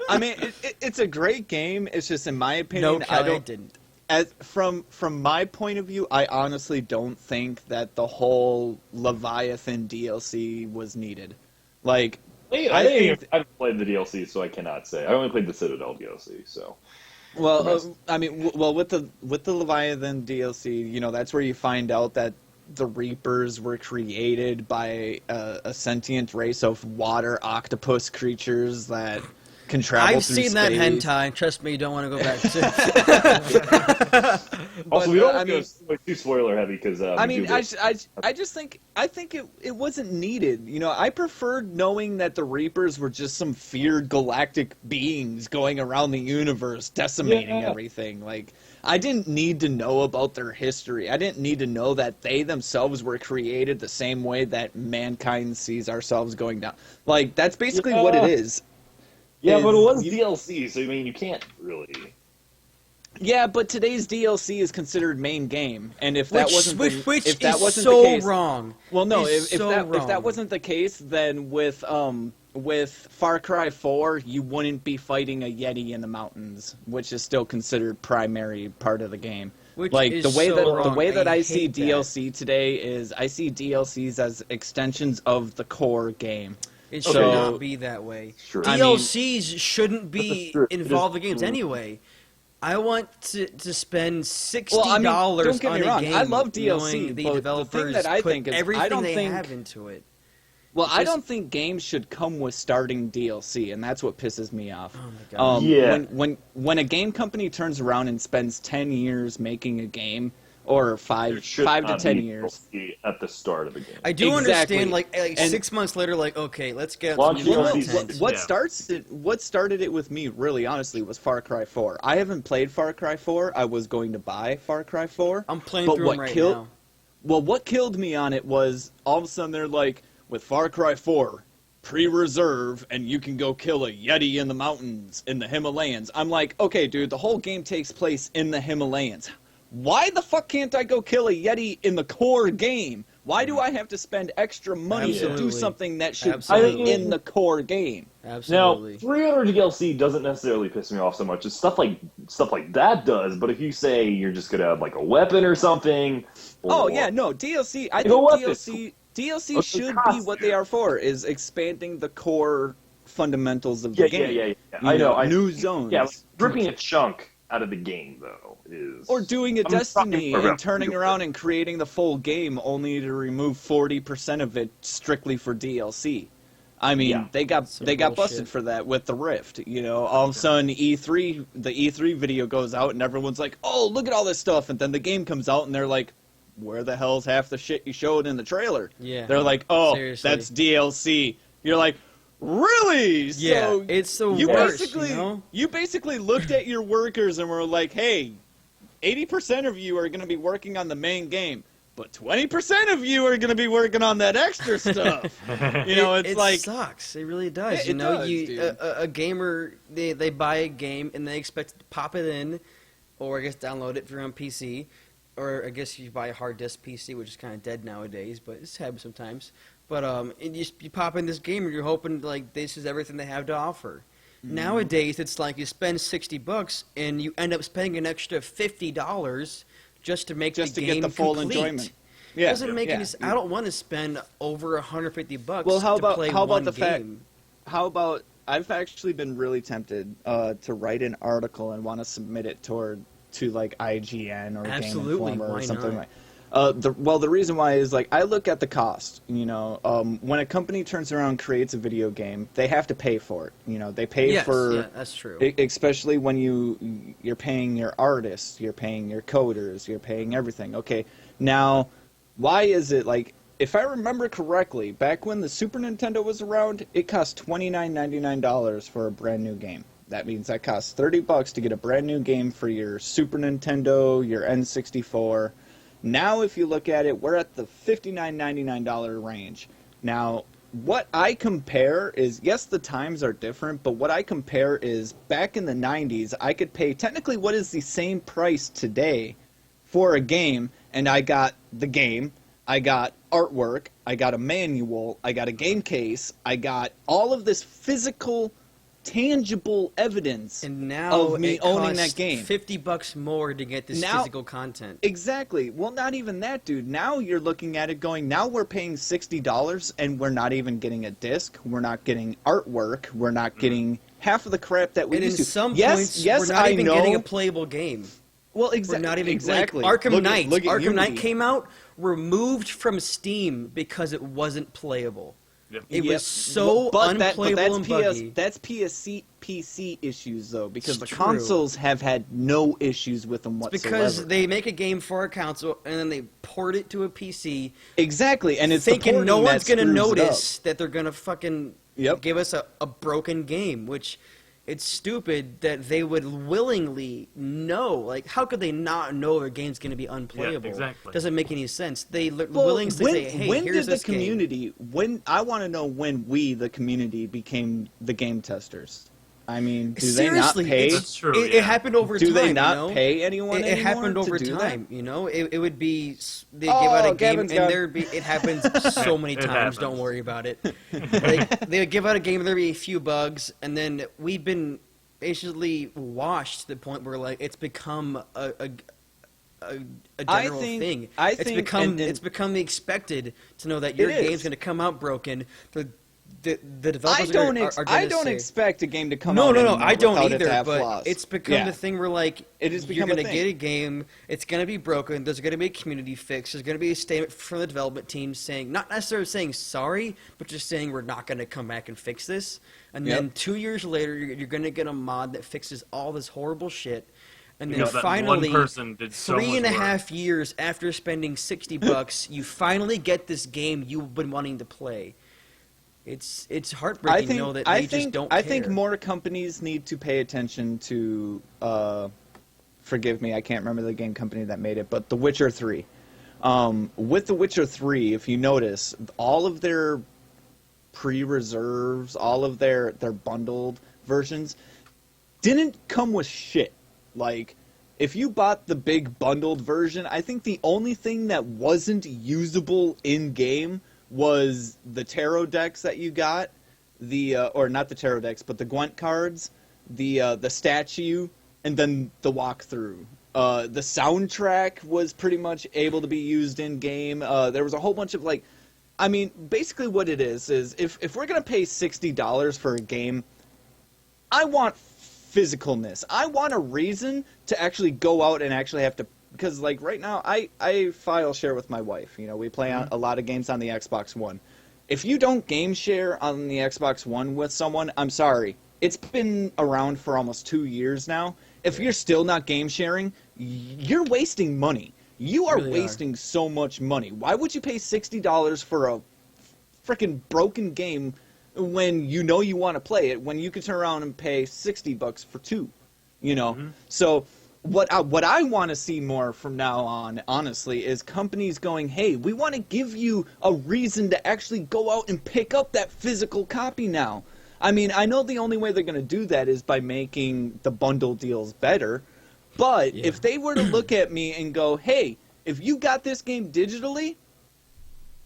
I mean, it's a great game. It's just, in my opinion, No, I Kelly, I don't. didn't. As from my point of view, I honestly don't think that the whole Leviathan DLC was needed. Like, I haven't played the DLC, so I cannot say. I only played the Citadel DLC, so. well, I mean, with the Leviathan DLC, you know, that's where you find out that the Reapers were created by a sentient race of water octopus creatures that can travel I've through seen that space. hentai. Trust me, you don't want to go back to. Also, we don't I want to mean, go too spoiler heavy because I just think it wasn't needed. You know, I preferred knowing that the Reapers were just some feared galactic beings going around the universe, decimating everything. Like, I didn't need to know about their history. I didn't need to know that they themselves were created the same way that mankind sees ourselves going down. Like, that's basically what it is. Yeah, but it was DLC, so I mean, you can't really. Yeah, but today's DLC is considered main game, and if that wasn't the, which if that is wasn't so the case, wrong. well, no, Is if so that wrong. wasn't the case, then with Far Cry 4, you wouldn't be fighting a Yeti in the mountains, which is still considered primary part of the game. Which Like is the way so that wrong. the way that I see hate that. DLC today is I see DLCs as extensions of the core game. It So- should not be that way. Sure. I mean- DLCs shouldn't This is be true. It involved in is games true. anyway. I want to spend $60 Well, I mean, don't get on me a wrong, game. I love DLC, knowing the but the developers thing that I put think is, I everything don't they think- have into it. Well, I Just- don't think games should come with starting DLC, and that's what pisses me off. Oh my god. Yeah. When a game company turns around and spends 10 years making a game, or There five should to not 10 be years. DLC at the start of the game. I do Exactly. understand, like And- 6 months later, like, okay, let's get Launch some new DLC 's content. What Yeah. what started it with me, really honestly, was Far Cry 4. I haven't played Far Cry 4. I was going to buy Far Cry 4. I'm playing But through what them right killed- now. Well, what killed me on it was all of a sudden they're like, with Far Cry 4, pre-reserve, and you can go kill a Yeti in the mountains, in the Himalayas. I'm like, okay, dude, the whole game takes place in the Himalayas. Why the fuck can't I go kill a Yeti in the core game? Why do I have to spend extra money to do Absolutely. something that should Absolutely. be in the core game? Absolutely. Now, 300 DLC doesn't necessarily piss me off so much. It's stuff like that does. But if you say you're just gonna have like a weapon or something, Oh or- yeah, no, DLC. I You know think what? DLC What's the should be cost what there? they are for, is expanding the core fundamentals of the yeah, game. yeah. You I know. new zones. Yeah, like, ripping a chunk out of the game though is Or doing a I'm Destiny talking about and turning video around and creating the full game only to remove 40% of it strictly for DLC. I mean, Yeah. they got Some busted bullshit. for that with the Rift. You know, all of a sudden the E3 video goes out and everyone's like, "Oh, look at all this stuff," and then the game comes out and they're like, "Where the hell's half the shit you showed in the trailer?" Yeah. They're like, "Oh, Seriously. that's DLC." You're like, "Really?" Yeah, So it's the you worst, basically you know? you basically looked at your workers and were like, "Hey, 80% of you are going to be working on the main game, but 20% of you are going to be working on that extra stuff." You know, it's it like, sucks. It really does. Yeah, you it know, does, dude. a gamer they buy a game and they expect to pop it in, or I guess download it if you're on PC, or I guess you buy a hard disk PC, which is kind of dead nowadays, but it's happens sometimes. But and you pop in this game and you're hoping like this is everything they have to offer. Mm-hmm. Nowadays, it's like you spend $60 and you end up spending an extra $50 just to make just the to game get the full complete. enjoyment. Yeah, Doesn't make yeah. any. I don't want to spend over $150 Well, how to about play how about one the fact? game. How about I've actually been really tempted to write an article and want to submit it to like IGN or Absolutely, Game Informer or why something not? like. The reason why is like I look at the cost. You know, when a company turns around and creates a video game, they have to pay for it. You know, they pay Yes, for. yeah, that's true. Especially when you're paying your artists, you're paying your coders, you're paying everything. Okay, now why is it like? If I remember correctly, back when the Super Nintendo was around, it cost $29.99 for a brand new game. That means that costs $30 to get a brand new game for your Super Nintendo, your N64. Now, if you look at it, we're at the $59.99 range. Now, what I compare is, yes, the times are different, but what I compare is back in the 90s, I could pay technically what is the same price today for a game, and I got the game, I got artwork, I got a manual, I got a game case, I got all of this physical, tangible evidence And now of me it owning costs that game. $50 more to get this Now- physical content. Exactly. Well, not even that, dude. Now you're looking at it going, now we're paying $60 and we're not even getting a disc. We're not getting artwork. We're not getting half of the crap that we And in used to. some yes, points, yes, we're not I even know. getting a playable game. Well, We're not even exactly. like Arkham Look at- Knight. look at Arkham Knight Unity. came out. removed from Steam because it wasn't playable. Yep. It Yep. was so unplayable and buggy. That's PC issues though, because It's the true. consoles have had no issues with them It's whatsoever. because they make a game for a console and then they port it to a PC, exactly, and it's the thinking porting no one's that gonna screws it up. notice that they're gonna fucking Yep. give us a broken game, which it's stupid that they would willingly know. Like, how could they not know their game's gonna be unplayable? exactly. Doesn't make any sense. They Well, willingly say, "Hey, when here's did the this game." community? When I want to know when we, the community, became the game testers. I mean, do Seriously, they not pay? That's true, It yeah. happened over Do time. they not you know? pay anyone It anymore happened over to do time. that? You know, it would be they give Oh, out a game Gavin's and gone. there'd be it happens so many It times. happens. Don't worry about it. Like, they would give out a game and there'd be a few bugs, and then we've been basically washed to the point where like it's become a general thing. I It's think become and- it's become expected to know that your It is. game's going to come out broken. The developers I don't. are I gonna don't say, expect a game to come no, out. no, no, anymore I don't without it to either. have But flaws. it's become Yeah. the thing where like It has you're become a gonna thing. get a game, it's gonna be broken. There's gonna be a community fix. There's gonna be a statement from the development team saying, not necessarily saying sorry, but just saying we're not gonna come back and fix this. And Yep. then 2 years later, you're gonna get a mod that fixes all this horrible shit. And then Because that finally, one person did so three and a much work. half years after spending $60, you finally get this game you've been wanting to play. It's heartbreaking to know that they just don't care. I think more companies need to pay attention to. Forgive me, I can't remember the game company that made it, but The Witcher 3. With The Witcher 3, if you notice, all of their pre-reserves, all of their bundled versions, didn't come with shit. Like, if you bought the big bundled version, I think the only thing that wasn't usable in-game was the tarot decks that you got, or not the tarot decks, but the Gwent cards, the statue, and then the walkthrough. The soundtrack was pretty much able to be used in-game. There was a whole bunch of, like, I mean, basically what it is if we're going to pay $60 for a game, I want physicalness. I want a reason to actually go out and actually have to, because like right now I file share with my wife. You know, we play a lot of games on the Xbox One. If you don't game share on the Xbox One with someone, I'm sorry. It's been around for almost 2 years now. If you're still not game sharing, you're wasting money. You are Really wasting so much money. Why would you pay $60 for a freaking broken game when you know you want to play it, when you could turn around and pay $60 for two, you know? So what I want to see more from now on, honestly, is companies going, hey, we want to give you a reason to actually go out and pick up that physical copy now. I mean, I know the only way they're going to do that is by making the bundle deals better, but if they were to look at me and go, hey, if you got this game digitally,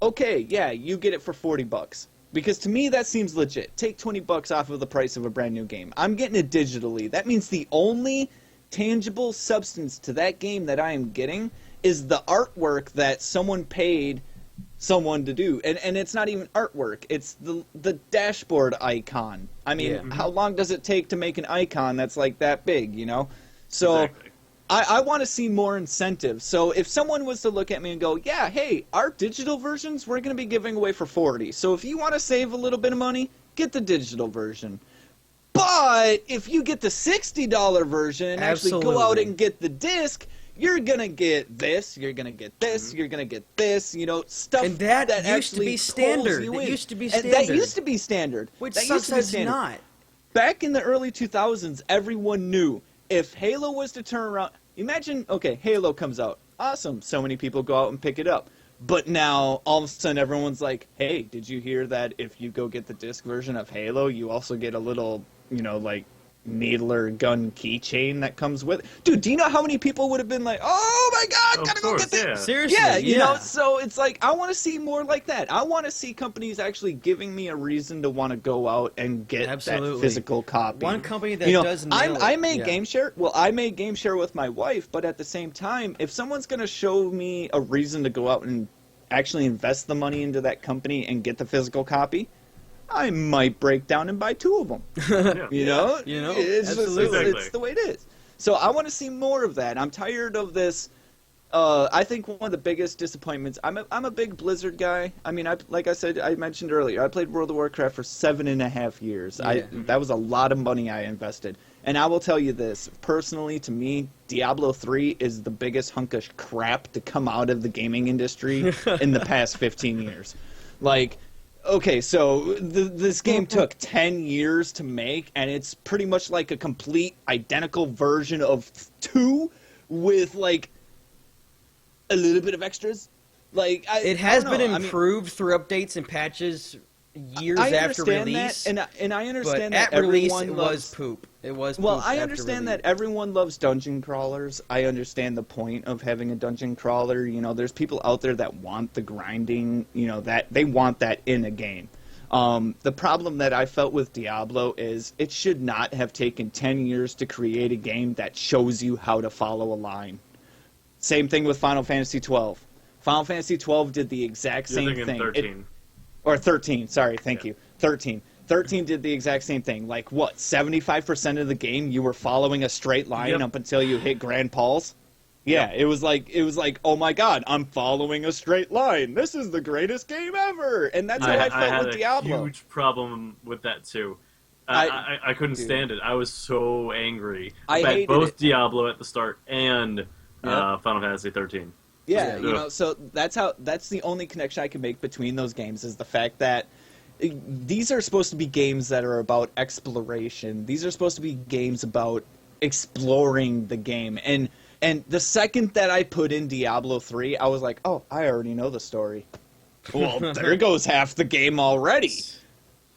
okay, yeah, you get it for $40. Because to me, that seems legit. Take $20 off of the price of a brand new game. I'm getting it digitally. That means the only tangible substance to that game that I am getting is the artwork that someone paid someone to do. And it's not even artwork. It's the dashboard icon. I mean, how long does it take to make an icon that's like that big, you know? So Exactly. I want to see more incentives. So if someone was to look at me and go, yeah, hey, our digital versions we're going to be giving away for $40. So if you want to save a little bit of money, get the digital version. But if you get the $60 version and actually go out Absolutely. and get the disc, you're going to get this, you're going to get this, you're going to get this, you know, stuff And that used to actually be pulls standard. you That in. used to be And that standard. used to be standard. Which that used to be sometimes standard. not. Back in the early 2000s, everyone knew if Halo was to turn around. Imagine, okay, Halo comes out. Awesome. So many people go out and pick it up. But now, all of a sudden, everyone's like, hey, did you hear that if you go get the disc version of Halo, you also get a little, you know, like, needler gun keychain that comes with it? Dude, do you know how many people would have been like, oh my god, Of gotta course, go get this? yeah. Seriously, Yeah, you know, so it's like, I want to see more like that. I want to see companies actually giving me a reason to want to go out and get Absolutely. that physical copy. One company that You know, does nail I it. may Yeah. game share. Well, I may game share with my wife, but at the same time, if someone's going to show me a reason to go out and actually invest the money into that company and get the physical copy, I might break down and buy two of them. Yeah. You know, absolutely. it's the way it is. So I want to see more of that. I'm tired of this. I think one of the biggest disappointments. I'm a big Blizzard guy. I mean, like I said, I mentioned earlier, I played World of Warcraft for 7.5 years. Yeah. That was a lot of money I invested. And I will tell you this, personally, to me, Diablo 3 is the biggest hunk of crap to come out of the gaming industry in the past 15 years. Like, okay, so this game took 10 years to make, and it's pretty much like a complete identical version of 2 with, like, a little bit of extras. Like, it has been improved through updates and patches years after release. That, and I understand but that at release everyone it loves, was poop. It was poop. Well, I after understand release. that everyone loves dungeon crawlers. I understand the point of having a dungeon crawler. You know, there's people out there that want the grinding. You know, that they want that in a game. The problem that I felt with Diablo is it should not have taken 10 years to create a game that shows you how to follow a line. Same thing with Final Fantasy XII. Final Fantasy XII did the exact same thing. 13. Or 13, sorry, thank you. 13. 13 did the exact same thing. Like, what, 75% of the game you were following a straight line up until you hit Grand Pulse? Yeah, it was like, oh my god, I'm following a straight line. This is the greatest game ever. And that's how I felt with Diablo. I had a huge problem with that, too. I couldn't stand it. I was so angry. I hated both it. Diablo at the start and Final Fantasy 13. Yeah, you know, so that's the only connection I can make between those games is the fact that these are supposed to be games that are about exploration. These are supposed to be games about exploring the game. And the second that I put in Diablo 3, I was like, oh, I already know the story. Well, there goes half the game already.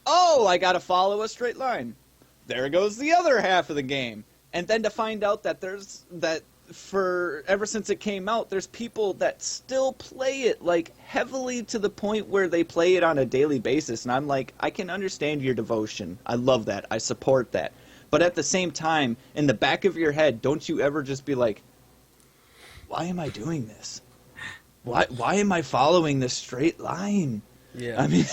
Oh, I gotta follow a straight line. There goes the other half of the game. And then to find out that for ever since it came out, there's people that still play it like heavily to the point where they play it on a daily basis, and I'm like, I can understand your devotion. I love that. I support that. But at the same time, in the back of your head, don't you ever just be like, why am I doing this? Why am I following this straight line? Yeah. I mean,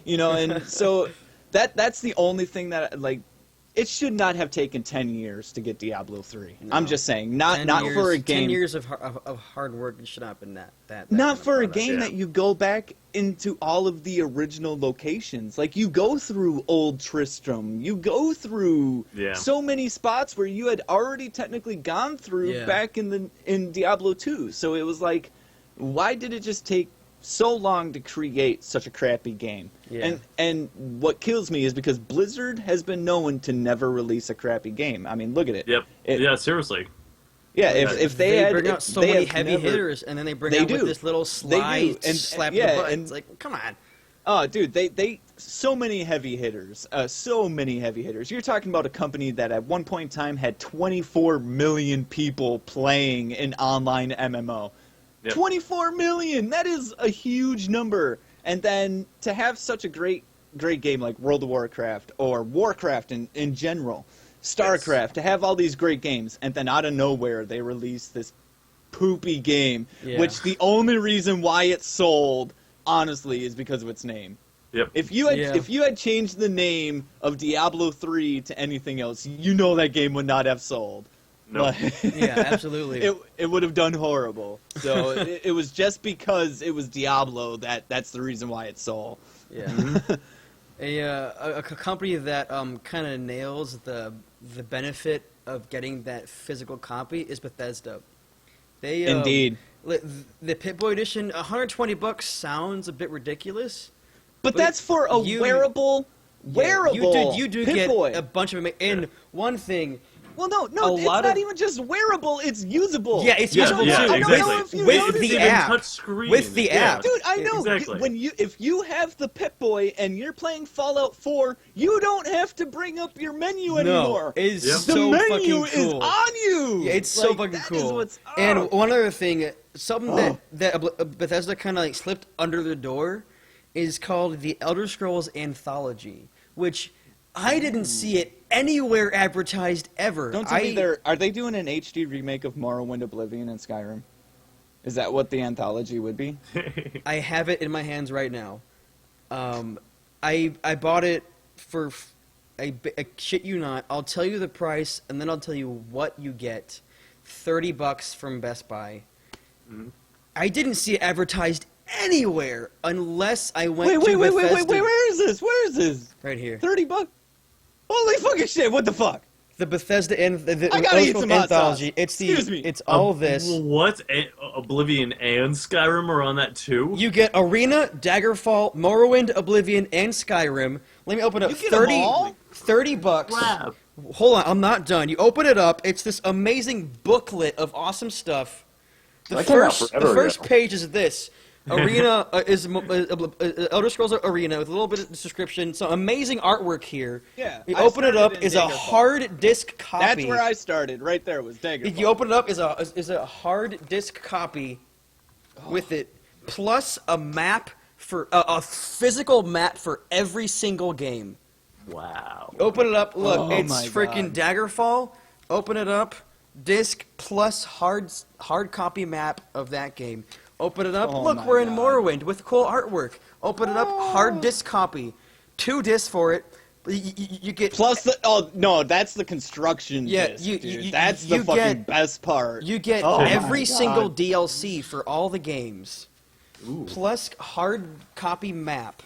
you know, and so that's the only thing that, like, it should not have taken 10 years to get Diablo 3. No. I'm just saying, not for a game. 10 years of hard work, it should not have been that not for a game that you go back into all of the original locations. Like, you go through Old Tristram. You go through so many spots where you had already technically gone through back in Diablo 2. So it was like, why did it just take so long to create such a crappy game? And what kills me is because Blizzard has been known to never release a crappy game. I mean, look at it. Seriously. Yeah, if they bring out so many heavy hitters, and then they bring out with this little slide and slap the button. It's like, come on. Oh, dude, they so many heavy hitters. So many heavy hitters. You're talking about a company that at one point in time had 24 million people playing an online MMO. 24 million! That is a huge number. And then to have such a great game like World of Warcraft or Warcraft in general, StarCraft, to have all these great games, and then out of nowhere they release this poopy game, which the only reason why it sold, honestly, is because of its name. If you had changed the name of Diablo 3 to anything else, you know that game would not have sold. No. Yeah, absolutely. It would have done horrible. So it was just because it was Diablo that's the reason why it sold. Yeah. A company that kind of nails the benefit of getting that physical copy is Bethesda. They Indeed. The Pip-Boy edition, $120 sounds a bit ridiculous. But that's for a wearable. You do Pip-Boy. get a bunch of and one thing. Well, no, it's not even just wearable. It's usable. Yeah, it's usable too. I don't know if you with the app. Touchscreen. With the app, dude, I know. Exactly. If you have the Pip-Boy and you're playing Fallout 4, you don't have to bring up your menu anymore. No, it's the so menu fucking cool. is on you. Yeah, it's so fucking cool. And one other thing, something that Bethesda kind of like slipped under the door, is called the Elder Scrolls Anthology, which I didn't see it anywhere advertised ever. Don't tell me are they doing an HD remake of Morrowind, Oblivion, and Skyrim? Is that what the anthology would be? I have it in my hands right now. I bought it for, I shit you not, I'll tell you the price, and then I'll tell you what you get. $30 from Best Buy. I didn't see it advertised anywhere unless I went Wait, to Bethesda. where is this? Where is this? Right here. $30? Holy fucking shit! What the fuck? The Bethesda and the I gotta eat some hot anthology. sauce. Excuse me. It's all this. What? Oblivion and Skyrim are on that too? You get Arena, Daggerfall, Morrowind, Oblivion, and Skyrim. Let me open up. You get 30 them all? $30. Wow. Hold on, I'm not done. You open it up. It's this amazing booklet of awesome stuff. The That came out first forever ago. page is this. Arena is Elder Scrolls Arena with a little bit of description. Some amazing artwork here. Yeah, You I open it up started in is a Daggerfall. hard disk copy. That's where I started. Right there was Daggerfall. You open it up is a hard disk copy with it, plus a map for a physical map for every single game. Wow. Open it up. Look, Oh it's my freaking Daggerfall. Open it up. Disc plus hard copy map of that game. Open it up. Oh Look, my we're in God. Morrowind with cool artwork. Open it up. Hard disc copy. 2 discs for it. You get Plus the no, that's the construction. Yeah, disc, you- dude. you- That's the you fucking get- best part. You get Oh my every God. single DLC for all the games, Ooh. plus hard copy map.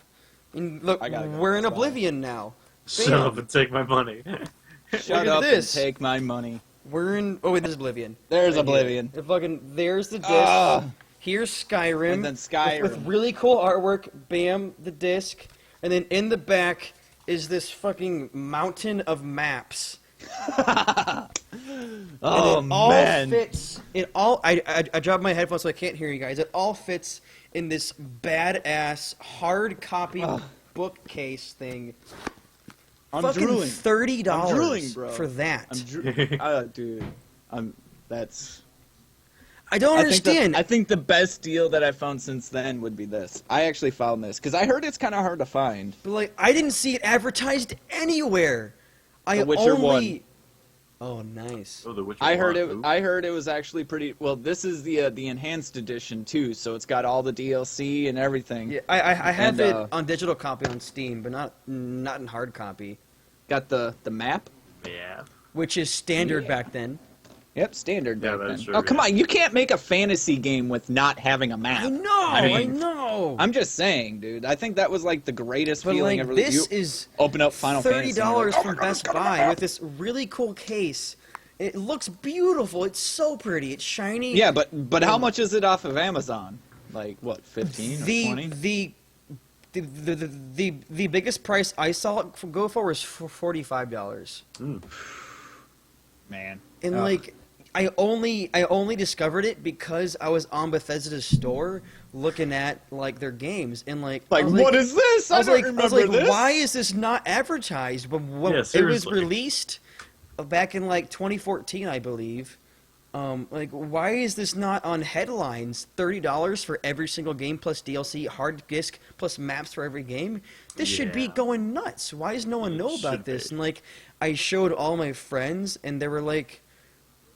And look, I gotta go we're in as well. Oblivion now. Shut Bam. up and take my money. Shut Look at up this. and take my money. We're in. Oh wait, this is Oblivion. There's Right Oblivion. here. There's the disc. Ah. Here's Skyrim. And then Skyrim. With really cool artwork. Bam, the disc. And then in the back is this fucking mountain of maps. Oh And it all man. fits. It all. I dropped my headphones so I can't hear you guys. It all fits in this badass hard copy bookcase thing. I'm fucking drooling. $30 I'm drooling, bro. for that. Dude. That's. I don't understand. I think the best deal that I found since then would be this. I actually found this because I heard it's kind of hard to find. But like, I didn't see it advertised anywhere. The Witcher 1. Oh, nice. Oh, The Witcher I heard 1, it. ooh. I heard it was actually pretty. Well, this is the enhanced edition too, so it's got all the DLC and everything. Yeah, I have And, it on digital copy on Steam, but not in hard copy, Got the map. Yeah. which is standard Yeah. back then. Yep, standard. Yeah, back that's then. true, Oh come yeah. on! You can't make a fantasy game with not having a map. I know. I I, mean, know. I'm just saying, dude. I think that was like the greatest but feeling like ever. this You is open up Final Fantasy. and you're $30 like, from Best Buy with this really cool case. It looks beautiful. It's so pretty. It's shiny. Yeah, but how much is it off of Amazon? Like what, 15 or 20? The biggest price I saw it go for was for $45. Man. And Ugh. like I only discovered it because I was on Bethesda's store looking at like their games and like I Like, was what is this? I was don't like, remember this. why is this not advertised? But when Yeah, it was seriously. released back in like 2014, I believe. Like, why is this not on headlines? $30 for every single game plus DLC, hard disk plus maps for every game. This should be Yeah. going nuts. Why does no one It know about should this? be. And like, I showed all my friends, and they were like,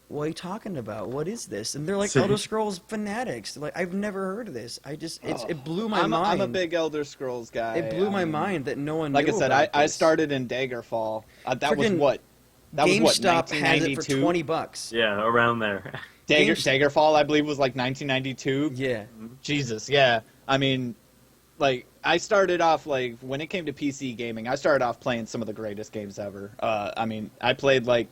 "What are you talking about? What is this?" And they're like, See? "Elder Scrolls fanatics." They're like, I've never heard of this. It blew my I'm mind. a big Elder Scrolls guy. It blew my mean, mind that no one. Like I knew said, about I this. started in Daggerfall. That was Frickin' what? That was what? GameStop has it for 1992? $20. Yeah, around there. Daggerfall, I believe, was like 1992. Yeah. Jesus, yeah. I mean, like, I started off, like, when it came to PC gaming, I started off playing some of the greatest games ever. I mean, I played, like,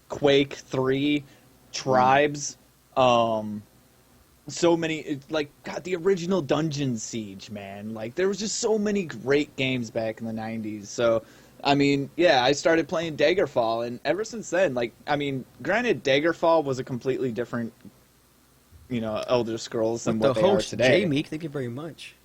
Quake 3, Tribes, so many, like, God, the original Dungeon Siege, man. Like, there was just so many great games back in the 90s, so... I mean, yeah, I started playing Daggerfall, and ever since then, like, I mean, granted, Daggerfall was a completely different, Elder Scrolls than The what they are host, today. J Meek, thank you very much.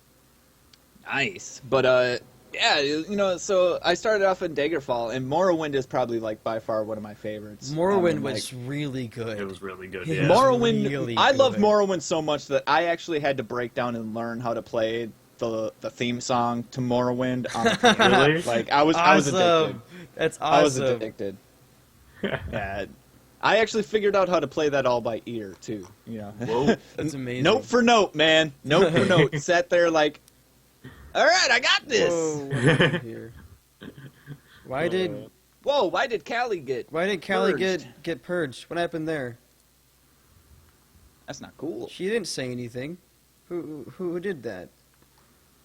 Nice. But, yeah, so I started off in Daggerfall, and Morrowind is probably, like, by far one of my favorites. Morrowind I mean, was really good. It was really good. Yeah. Yeah. Morrowind, really I love good. Morrowind so much that I actually had to break down and learn how to play the theme song to Morrowind on the piano. Really? Like, I was addicted. That's awesome. I was addicted. Yeah. I actually figured out how to play that all by ear, too. Whoa. That's amazing. Note for note, man. Note for note. Sat there like, all right, I got this. Whoa, what happened here? Why did Whoa, why did Callie get Callie purged? get purged? What happened there? That's not cool. She didn't say anything. Who did that?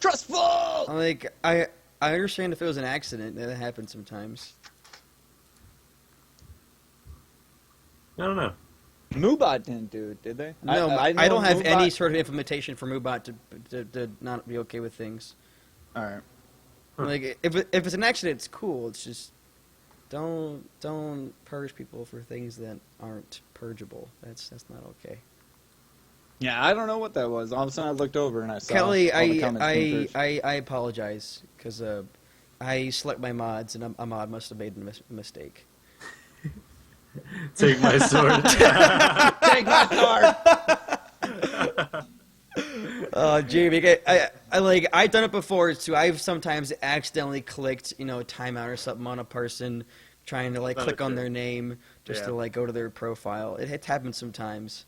Trustful! Like, I understand if it was an accident. That happens sometimes. I don't know. Moobot didn't do it, did they? No, know I don't have Moobot- any sort of implementation for Moobot to not be okay with things. All right. Like, if it's an accident, it's cool. It's just don't purge people for things that aren't purgeable. That's not okay. Yeah, I don't know what that was. All of a sudden, I looked over and I saw Kelly, all the comments being purged. I apologize because I select my mods and a mod must have made a mistake. Take my sword. Take my sword! Jamie, I've done it before too. I've sometimes accidentally clicked, timeout or something on a person, trying to click on their name just to go to their profile. It happens sometimes.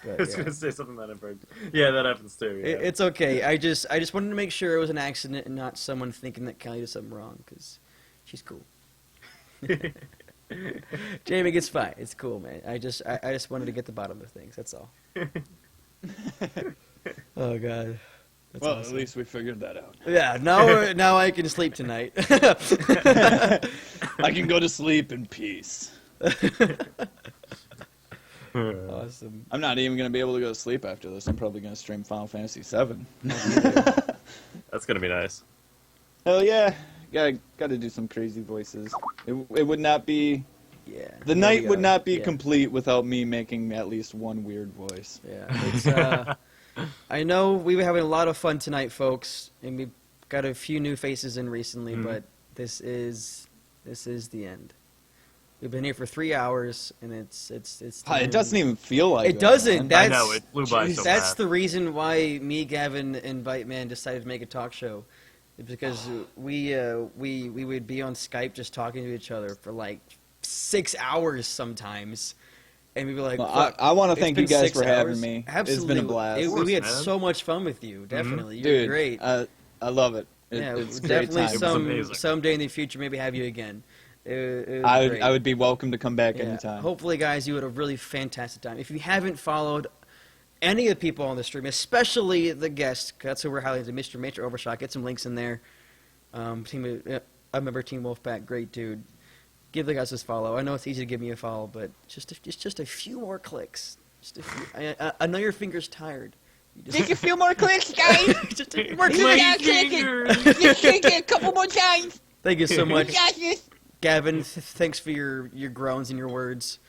But, I was yeah. gonna say something that I've heard. Yeah, that happens too. Yeah. It's okay. I just wanted to make sure it was an accident and not someone thinking that Kelly did something wrong because she's cool. Jamie, it's fine. It's cool, man. I just wanted to get the bottom of things. That's all. Oh God. That's Well, awesome. at least we figured that out. Yeah. Now I can sleep tonight. I can go to sleep in peace. Awesome. I'm not even going to be able to go to sleep after this. I'm probably going to stream Final Fantasy VII. That's gonna be nice. Hell yeah. Got to do some crazy voices. It would not be... Yeah. The There night we would go. not be Yeah. complete without me making at least one weird voice. Yeah. It's, I know we were having a lot of fun tonight, folks, and we've got a few new faces in recently, but this is the end. We've been here for 3 hours, and it's It doesn't even feel like It that, doesn't. man. I know, it flew by so That's fast. the reason why me, Gavin, and Bite-Man decided to make a talk show. It's because we would be on Skype just talking to each other for 6 hours sometimes. And we'd be like, Well, fuck, I want to it's thank you been guys 6 for having hours. me. Absolutely. It's been a blast. We had man. so much fun with you, definitely. You're Dude, great. I love it. Yeah, It's a great definitely time. amazing. someday in the future, maybe have you again. It was I great. would be welcome to come back Yeah. anytime. Hopefully, guys, you had a really fantastic time. If you haven't followed any of the people on the stream, especially the guests, 'cause that's who we're highlighting, Mr. MatrixOvershock, get some links in there. I remember Team Wolfpack, great dude. Give the guys this follow. I know it's easy to give me a follow, but just a few more clicks. Just a few. I know your finger's tired. Take a few more clicks, guys. Just a few more You clicks. gotta click it. Just click it a couple more times. Thank you so You much, got this. Gavin. Thanks for your groans and your words.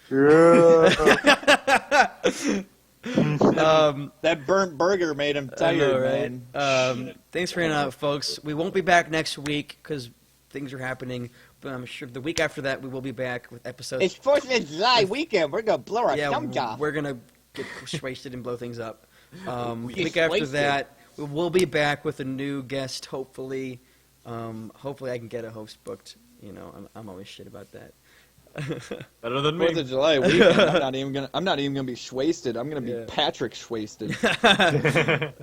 That burnt burger made him I tired, know, right? man. Thanks for hanging out, folks. We won't be back next week because things are happening, but I'm sure the week after that we will be back with episodes. It's 4th of July weekend. We're gonna blow our thumbs off. we're gonna get wasted and blow things up. The Get week after wasted. that, we will be back with a new guest. Hopefully, hopefully I can get a host booked. I'm always shit about that. Better than 4th me. of July weekend. I'm not even gonna be schwasted. I'm gonna be Yeah. Patrick schwasted.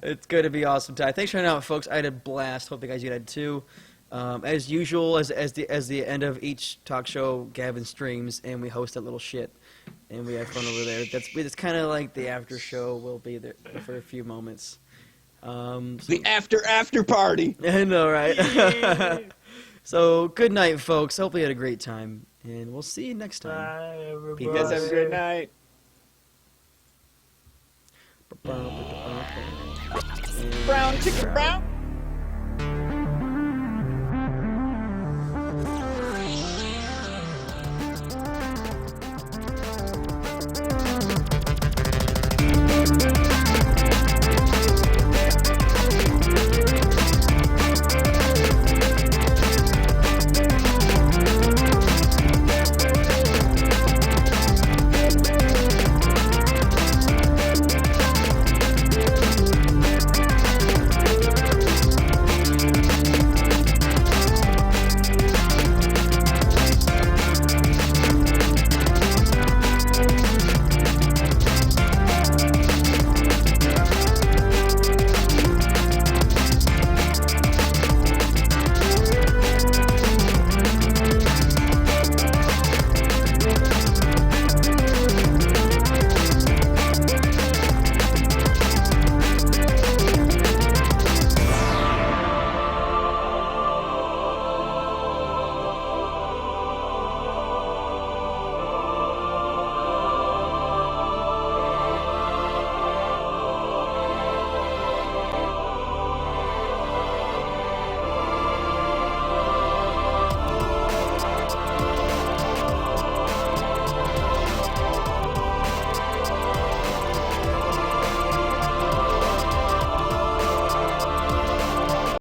It's going to be awesome time. Thanks for hanging out, folks. I had a blast. Hope you guys did too. As usual, as the end of each talk show, Gavin streams and we host that little shit, and we have fun over there. It's kind of like the after show. We'll be there for a few moments. The after party. I know, right? So good night, folks. Hopefully you had a great time, and we'll see you next time. Bye, everybody. You guys have a great night. Brown chicken brown.